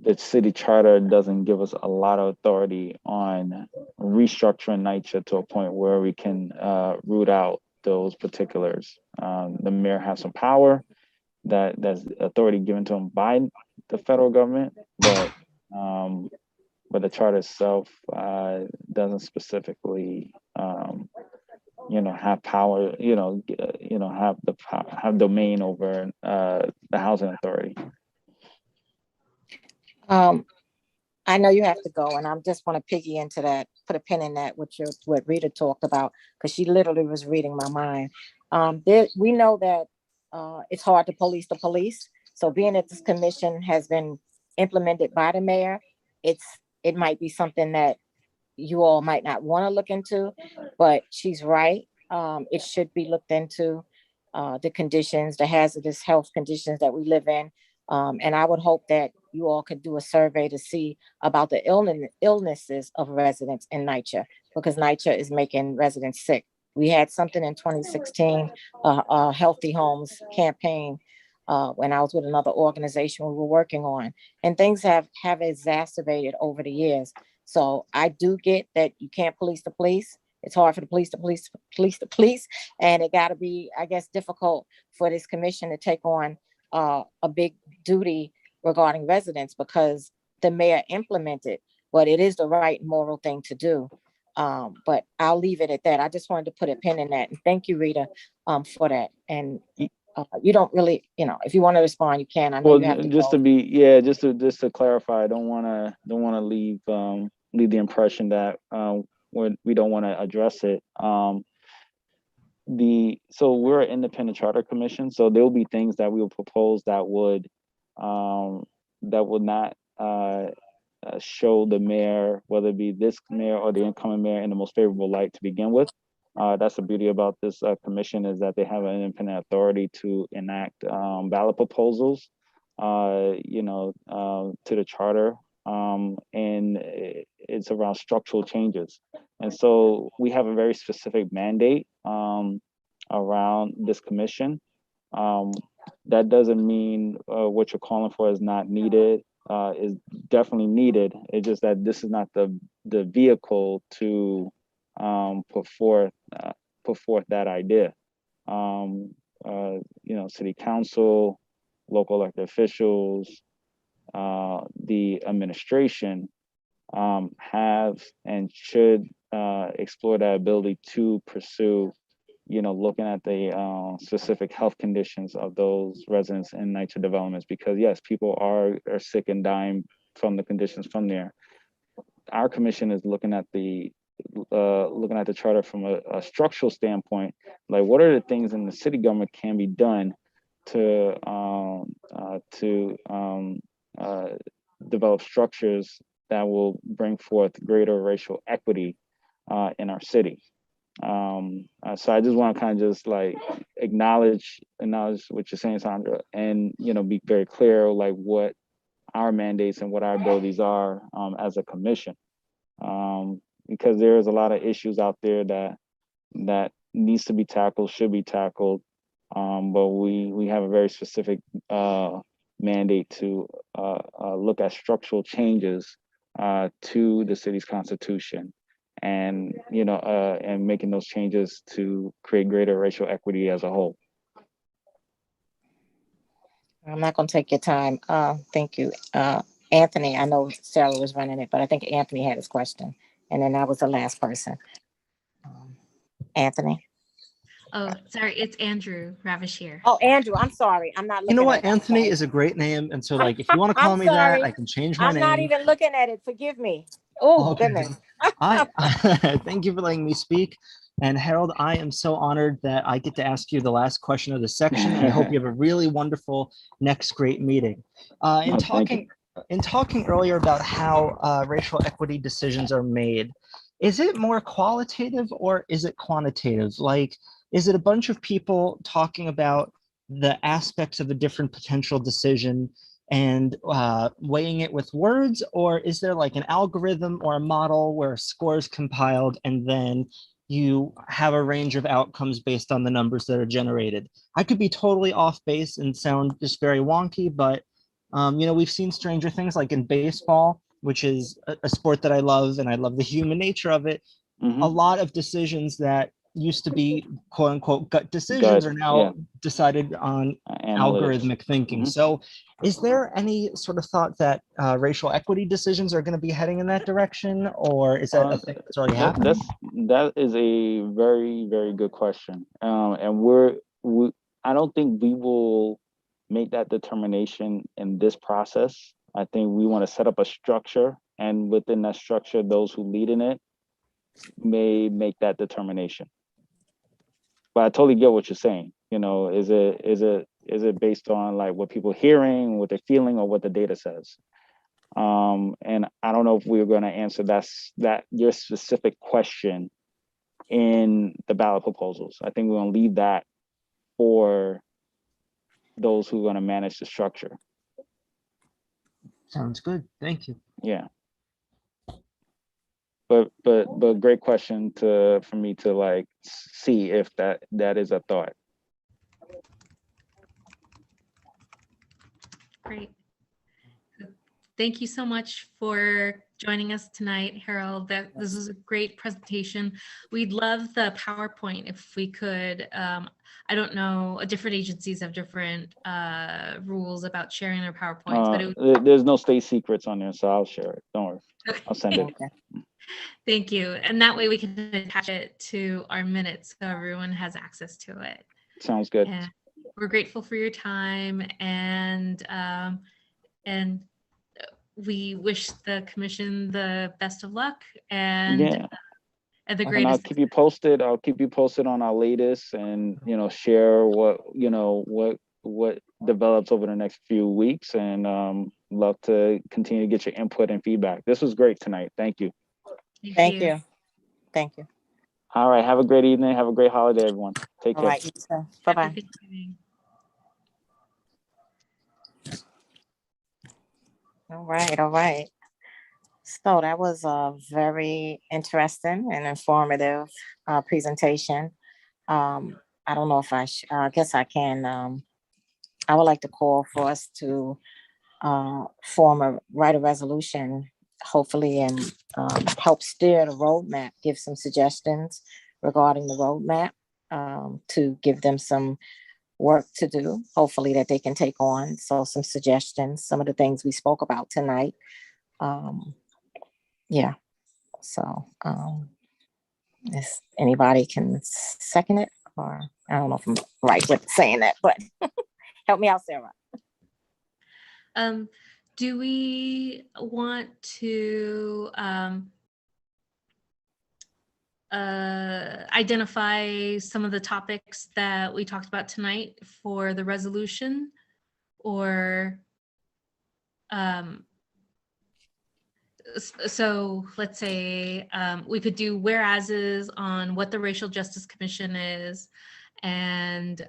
the city charter doesn't give us a lot of authority on restructuring NYCHA to a point where we can root out those particulars. The mayor has some power that's authority given to him by the federal government, but the charter itself doesn't specifically have power, have domain over the housing authority. I know you have to go, and I just want to piggy into that, put a pin in that, what Rita talked about, because she literally was reading my mind. We know that it's hard to police the police. So being that this commission has been implemented by the mayor, it might be something that you all might not want to look into, but she's right. It should be looked into, the conditions, the hazardous health conditions that we live in. And I would hope that you all could do a survey to see about the illnesses of residents in NYCHA, because NYCHA is making residents sick. We had something in 2016, a Healthy Homes campaign, when I was with another organization we were working on, and things have exacerbated over the years. So I do get that you can't police the police. It's hard for the police to police the police, and it got to be, I guess, difficult for this commission to take on a big duty regarding residents, because the mayor implemented, but it is the right moral thing to do. But I'll leave it at that. I just wanted to put a pin in that, and thank you, Rita, for that. And you don't really, if you want to respond, you can. I know you have to just go. just to clarify, I don't want to leave the impression that we don't want to address it. So we're an independent charter commission, so there will be things that we will propose that would not show the mayor, whether it be this mayor or the incoming mayor, in the most favorable light to begin with. That's the beauty about this commission, is that they have an independent authority to enact ballot proposals, to the charter, and it's around structural changes. And so we have a very specific mandate around this commission. That doesn't mean what you're calling for is not needed. is definitely needed. It's just that this is not the vehicle to put forth that idea. City council, local elected officials, the administration have and should explore that ability to pursue, looking at the specific health conditions of those residents in NYCHD developments, because yes, people are sick and dying from the conditions from there. Our commission is looking at the charter from a structural standpoint, like what are the things in the city government can be done to develop structures that will bring forth greater racial equity in our city. So I just want to kind of just like acknowledge what you're saying, Sandra, and be very clear like what our mandates and what our abilities are as a commission, because there's a lot of issues out there that needs to be tackled, should be tackled, but we have a very specific mandate to look at structural changes to the city's constitution, and and making those changes to create greater racial equity as a whole. I'm not going to take your time. Thank you. Anthony, I know Sarah was running it, but I think Anthony had his question. And then I was the last person. Anthony. Oh, sorry, it's Andrew Ravish here. Oh, Andrew, I'm sorry. I'm not looking You know at what? it. I'm Anthony sorry. is a great name. And so like, if you want to call I'm me sorry. that, I can change my I'm name. not even looking at it. Forgive me. Oh, Okay. goodness. I thank you for letting me speak. And Harold, I am so honored that I get to ask you the last question of the section. And I hope you have a really wonderful next great meeting. In talking earlier about how racial equity decisions are made, is it more qualitative or is it quantitative? Like, is it a bunch of people talking about the aspects of a different potential decision and weighing it with words, or is there like an algorithm or a model where a score is compiled and then you have a range of outcomes based on the numbers that are generated? I could be totally off base and sound just very wonky, but we've seen stranger things, like in baseball, which is a sport that I love, and I love the human nature of it. Mm-hmm. A lot of decisions that used to be quote unquote gut decisions are now decided on algorithmic thinking. Mm-hmm. So is there any sort of thought that racial equity decisions are going to be heading in that direction, or is that a thing that's already happening? That is a very, very good question. And I don't think we will make that determination in this process. I think we want to set up a structure, and within that structure, those who lead in it may make that determination. But I totally get what you're saying. Is it based on like what people are hearing, what they're feeling, or what the data says? And I don't know if we're going to answer that your specific question in the ballot proposals. I think we're going to leave that for those who are going to manage the structure. Sounds good. Thank you. Yeah. But great question for me to like see if that is a thought. Great. Thank you so much for joining us tonight, Harold. This is a great presentation. We'd love the PowerPoint if we could. I don't know, different agencies have different rules about sharing their PowerPoints, but there's no state secrets on there, so I'll share it. Don't worry. Okay. I'll send it. Okay. Thank you. And that way we can attach it to our minutes so everyone has access to it. Sounds good. And we're grateful for your time, and we wish the commission the best of luck and the greatest. I'll keep you posted. I'll keep you posted on our latest, and share what develops over the next few weeks, and love to continue to get your input and feedback. This was great tonight. Thank you. Thank you. Thank you. All right. Have a great evening. Have a great holiday, everyone. Take care. All right. Bye-bye. All right. So that was a very interesting and informative presentation. I don't know if I guess I can, I would like to call for us to write a resolution, hopefully, and help steer the roadmap, give some suggestions regarding the roadmap, to give them some work to do, hopefully that they can take on. So some suggestions, some of the things we spoke about tonight. Yeah. So if anybody can second it, or I don't know if I'm right with saying that, but help me out, Sarah. Do we want to identify some of the topics that we talked about tonight for the resolution, or so let's say we could do whereases on what the Racial Justice Commission is, and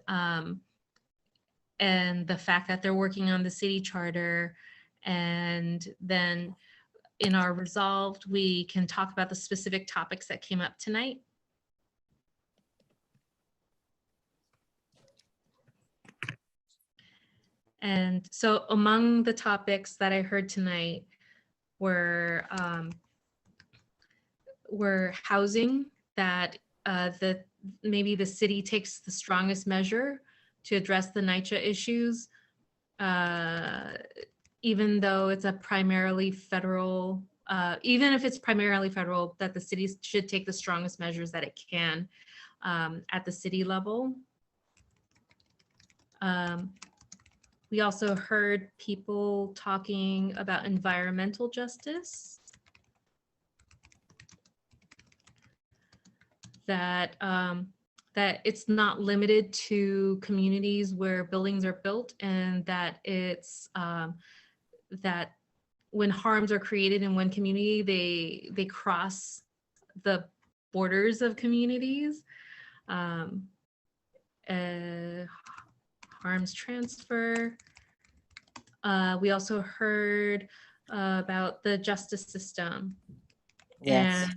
the fact that they're working on the city charter, and then in our resolved, we can talk about the specific topics that came up tonight. And so among the topics that I heard tonight were housing, that maybe the city takes the strongest measure to address the NYCHA issues, even though it's a primarily federal, even if it's primarily federal, that the city should take the strongest measures that it can at the city level. We also heard people talking about environmental justice, that that it's not limited to communities where buildings are built, and that it's that when harms are created in one community, they cross the borders of communities. Harms transfer. We also heard about the justice system. Yes.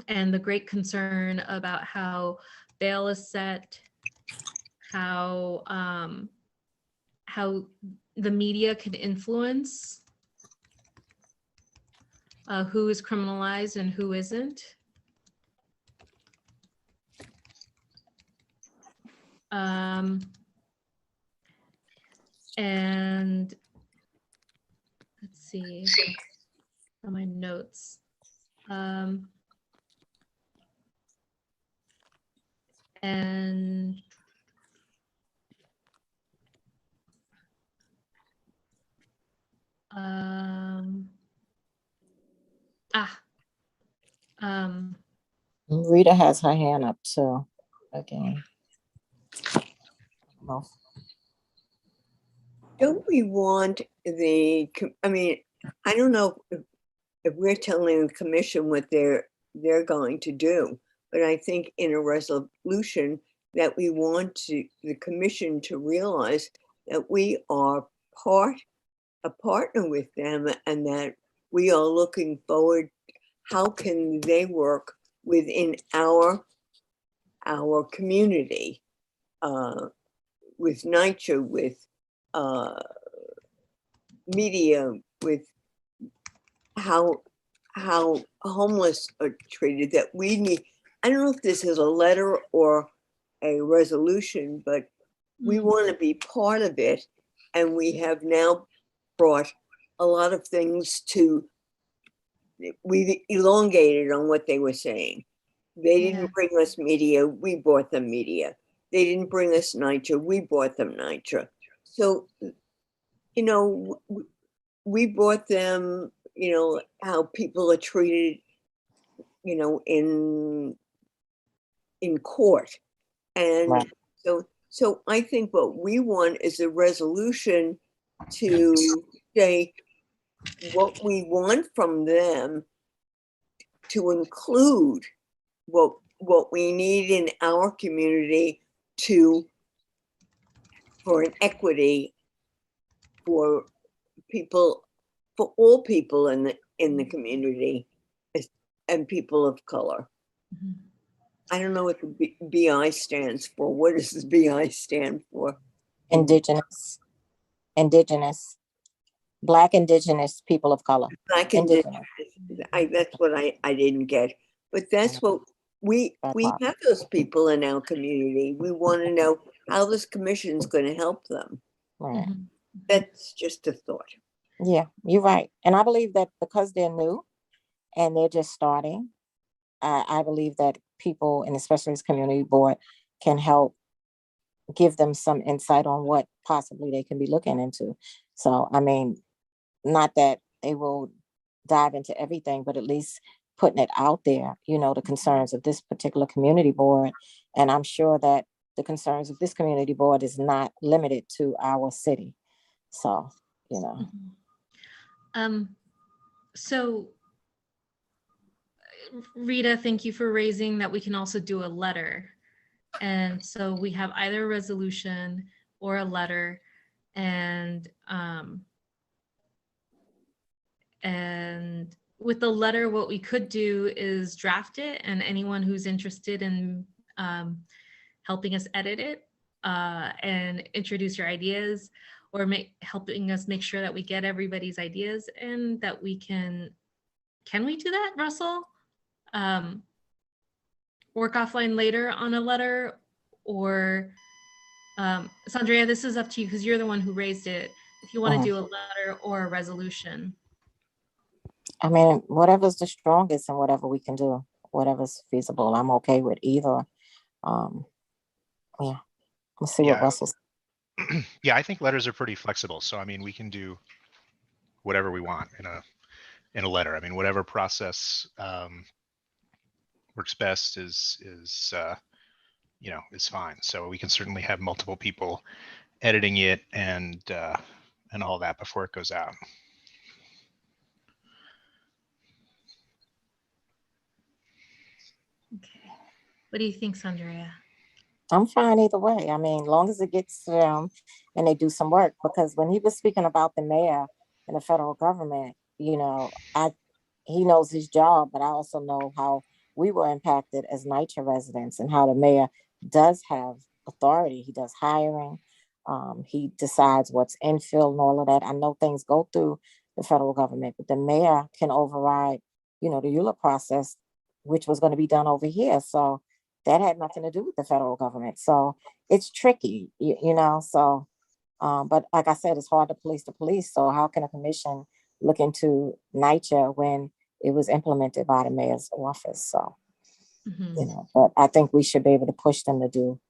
And the great concern about how bail is set, how the media can influence who is criminalized and who isn't. And let's see on my notes. And Rita has her hand up too. Okay. Well, don't we want I mean, I don't know if we're telling the commission what they're going to do, but I think in a resolution that we want the commission to realize that we are a partner with them, and that we are looking forward, how can they work within our community, with NYCHA, with media, with how homeless are treated, that we need. I don't know if this is a letter or a resolution, but we want to be part of it. And we have now brought a lot of things we've elongated on what they were saying. They didn't bring us media, we brought them media. They didn't bring us NYCHA, we brought them NYCHA. So, you know, we brought them, you know, how people are treated, you know, in court. And right. So I think what we want is a resolution to say what we want from them, to include what we need in our community for an equity for people, for all people in the community, and people of color. Mm-hmm. I don't know what the BI stands for. What does the BI stand for? Indigenous. indigenous, Black indigenous people of color. Black Indigenous. that's what I didn't get. But that's what we have those people in our community. We want to know how this commission's going to help them. Right. Mhm. That's just a thought. Yeah, you're right. And I believe that because they're new and they're just starting, I believe that people, and especially this community board, can help give them some insight on what possibly they can be looking into. So, I mean, not that they will dive into everything, but at least putting it out there, you know, the concerns of this particular community board. And I'm sure that the concerns of this community board is not limited to our city. So, you know. So Rita, thank you for raising that we can also do a letter. And so we have either a resolution or a letter, and with the letter, what we could do is draft it, and anyone who's interested in helping us edit it and introduce your ideas, or helping us make sure that we get everybody's ideas, and that we can we do that, Russell? Work offline later on a letter, or Sandria, this is up to you because you're the one who raised it. If you want to do a letter or a resolution. I mean, whatever's the strongest and whatever we can do, whatever's feasible, I'm okay with either. Yeah, let's see what Russell's. Yeah, I think letters are pretty flexible. So, I mean, we can do whatever we want in a letter. I mean, whatever process works best is fine. So we can certainly have multiple people editing it and all that before it goes out. Okay. What do you think, Sandria? I'm fine either way. I mean, long as it gets to them and they do some work, because when he was speaking about the mayor and the federal government, you know, he knows his job, but I also know how we were impacted as NYCHA residents and how the mayor does have authority. He does hiring. He decides what's infill and all of that. I know things go through the federal government, but the mayor can override, you know, the EULA process, which was going to be done over here. So that had nothing to do with the federal government. So it's tricky, you know, so, but like I said, it's hard to police the police. So how can a commission look into NYCHA when it was implemented by the mayor's office? So, you know, but I think we should be able to push them to do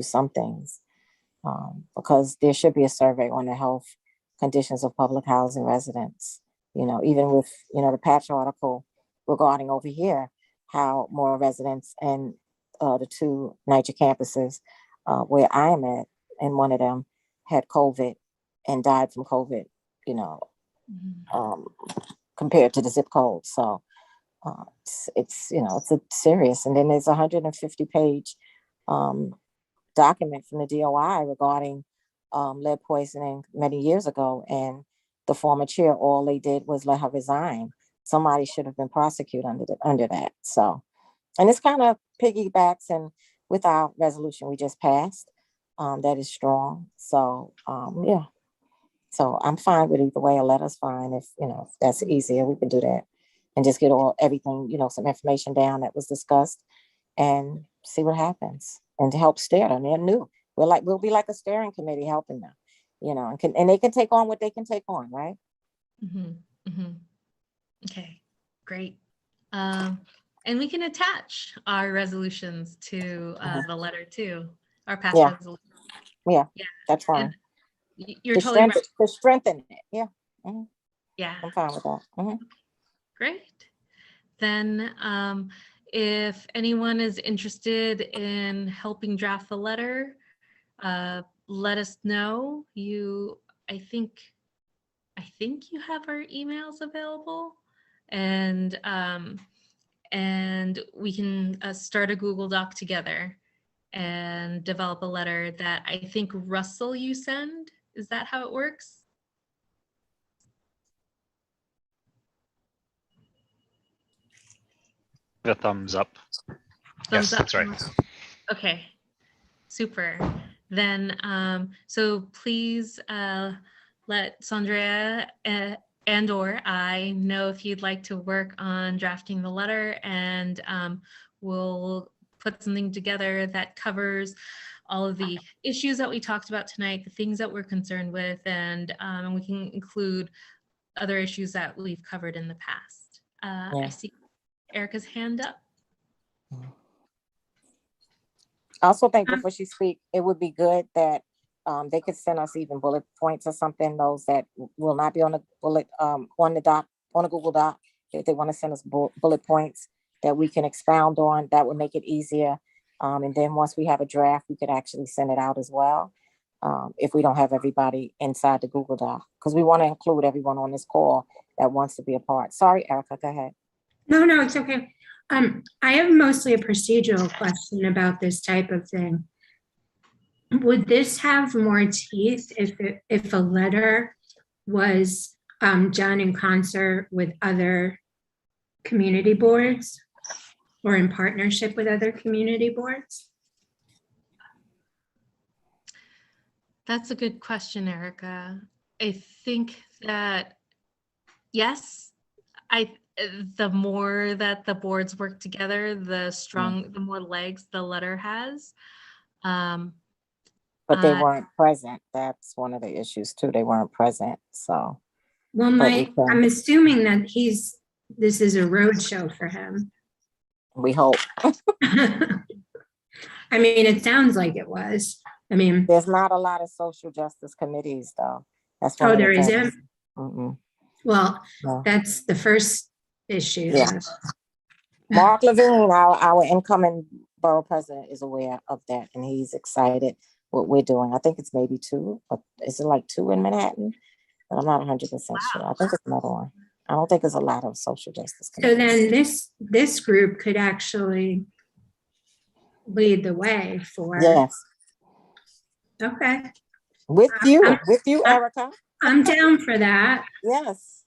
some things, because there should be a survey on the health conditions of public housing residents, you know, even with, you know, the Patch article regarding over here, how more residents and the two NYCHA campuses where I am at, and one of them had COVID and died from COVID, you know, compared to the zip code. So it's you know, it's a serious. And then there's a 150-page document from the DOI regarding lead poisoning many years ago. And the former chair, all they did was let her resign. Somebody should have been prosecuted under that. So, and it's kind of piggybacks and with our resolution we just passed, that is strong. So yeah, so I'm fine with either way. A letter's fine. If, you know, if that's easier, we can do that and just get everything, you know, some information down that was discussed and see what happens, and to help steer them. They're new. We'll be like a steering committee helping them, you know, and they can take on what they can take on, right? Okay, great. And we can attach our resolutions to the letter too, our past resolutions. Yeah, that's fine. And you're totally right. To strengthen it. Yeah. Yeah. I'm fine with that. Great. Then if anyone is interested in helping draft the letter, let us know. I think you have our emails available, and we can start a Google Doc together and develop a letter that I think, Russell, you send. Is that how it works? A thumbs up. Yes, that's right. Okay, super. Then, so please let Sandrea and or I know if you'd like to work on drafting the letter, and we'll put something together that covers all of the issues that we talked about tonight, the things that we're concerned with, and we can include other issues that we've covered in the past. I see Erica's hand up. I also think before she speaks, it would be good that they could send us even bullet points or something, those that will not be on the bullet on the doc, on a Google Doc. If they want to send us bullet points that we can expound on, that would make it easier. And then once we have a draft, we could actually send it out as well. If we don't have everybody inside the Google Doc, because we want to include everyone on this call that wants to be a part. Sorry, Erica, go ahead. No, it's okay. I have mostly a procedural question about this type of thing. Would this have more teeth if a letter was done in concert with other community boards or in partnership with other community boards? That's a good question, Erica. I think that, yes, the more that the boards work together, the more legs the letter has. But they weren't present. That's one of the issues too. They weren't present, so. Well, I'm assuming that this is a road show for him. We hope. I mean, it sounds like it was. I mean, there's not a lot of social justice committees though. That's oh, there isn't. Well, no. That's the first issue. Yeah. Mark Levine, our incoming borough president, is aware of that, and he's excited what we're doing. I think it's maybe 2. Is it like 2 in Manhattan? But I'm not 100% sure. I think it's another one. I don't think there's a lot of social justice committees. So then this group could actually lead the way for. Yes. Okay. With you, Erica. I'm down for that. Yes.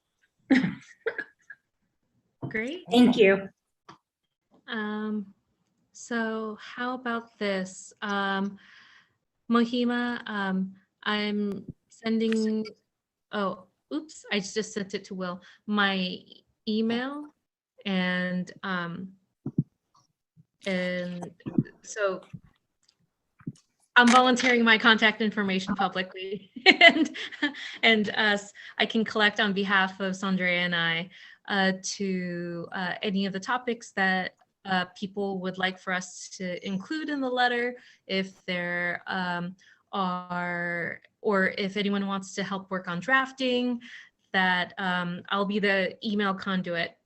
Great. Thank you. So how about this? Mohima, I'm sending, oops, I just sent it to Will, my email, and so I'm volunteering my contact information publicly, and I can collect on behalf of Sandrea and I to any of the topics that people would like for us to include in the letter, if there are, or if anyone wants to help work on drafting, that I'll be the email conduit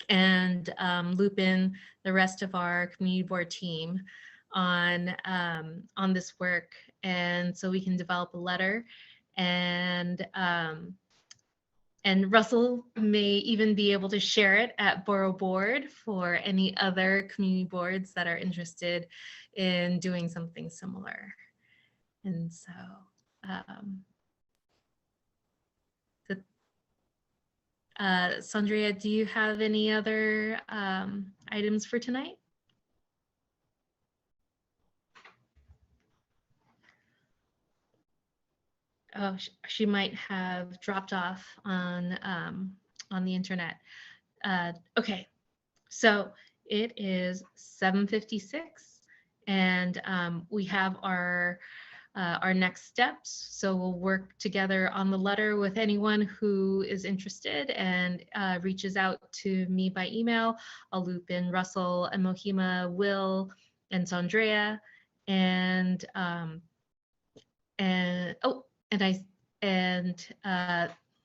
and loop in the rest of our community board team on this work, and so we can develop a letter. And Russell may even be able to share it at Borough Board for any other community boards that are interested in doing something similar. And so, Sandrea, do you have any other items for tonight? Oh, she might have dropped off on the internet. Okay, so it is 7:56, and we have our next steps. So we'll work together on the letter with anyone who is interested and reaches out to me by email. I'll loop in Russell and Mohima, Will, and Sandrea, and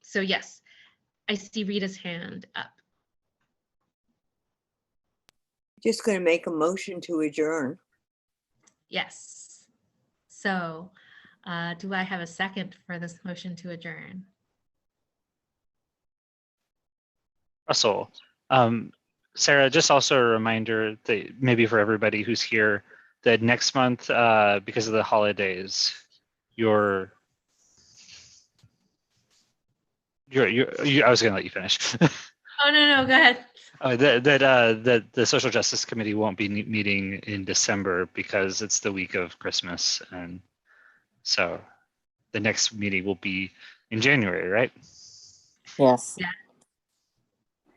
so yes, I see Rita's hand up. Just going to make a motion to adjourn. Yes. So do I have a second for this motion to adjourn? Russell, Sarah, just also a reminder that maybe for everybody who's here, that next month, because of the holidays, I was going to let you finish. Oh, no, go ahead. That the Social Justice Committee won't be meeting in December because it's the week of Christmas. And so the next meeting will be in January, right? Yes. Yeah.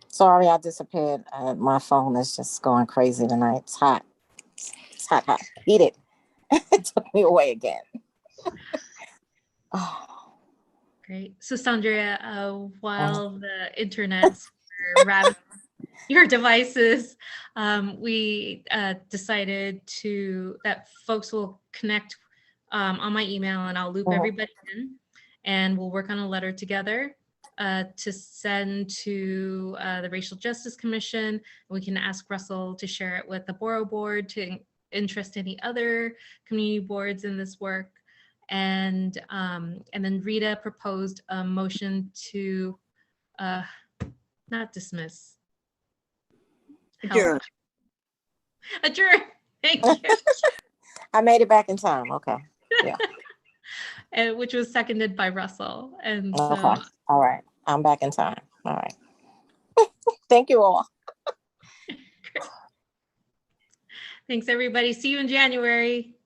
Sorry, I disappeared. My phone is just going crazy tonight. It's hot. It's hot, hot. Eat it. It took me away again. Oh. Great. So Sandra, while the internets were ravaging your devices, we decided that folks will connect on my email, and I'll loop everybody in, and we'll work on a letter together to send to the Racial Justice Commission. We can ask Russell to share it with the Borough Board to interest any other community boards in this work. And then Rita proposed a motion to not dismiss. Adjourn. Adjourn. Thank you. I made it back in time. Okay. Yeah. And which was seconded by Russell. And so, Okay. All right. I'm back in time. All right. Thank you all. thanks everybody. See you in January.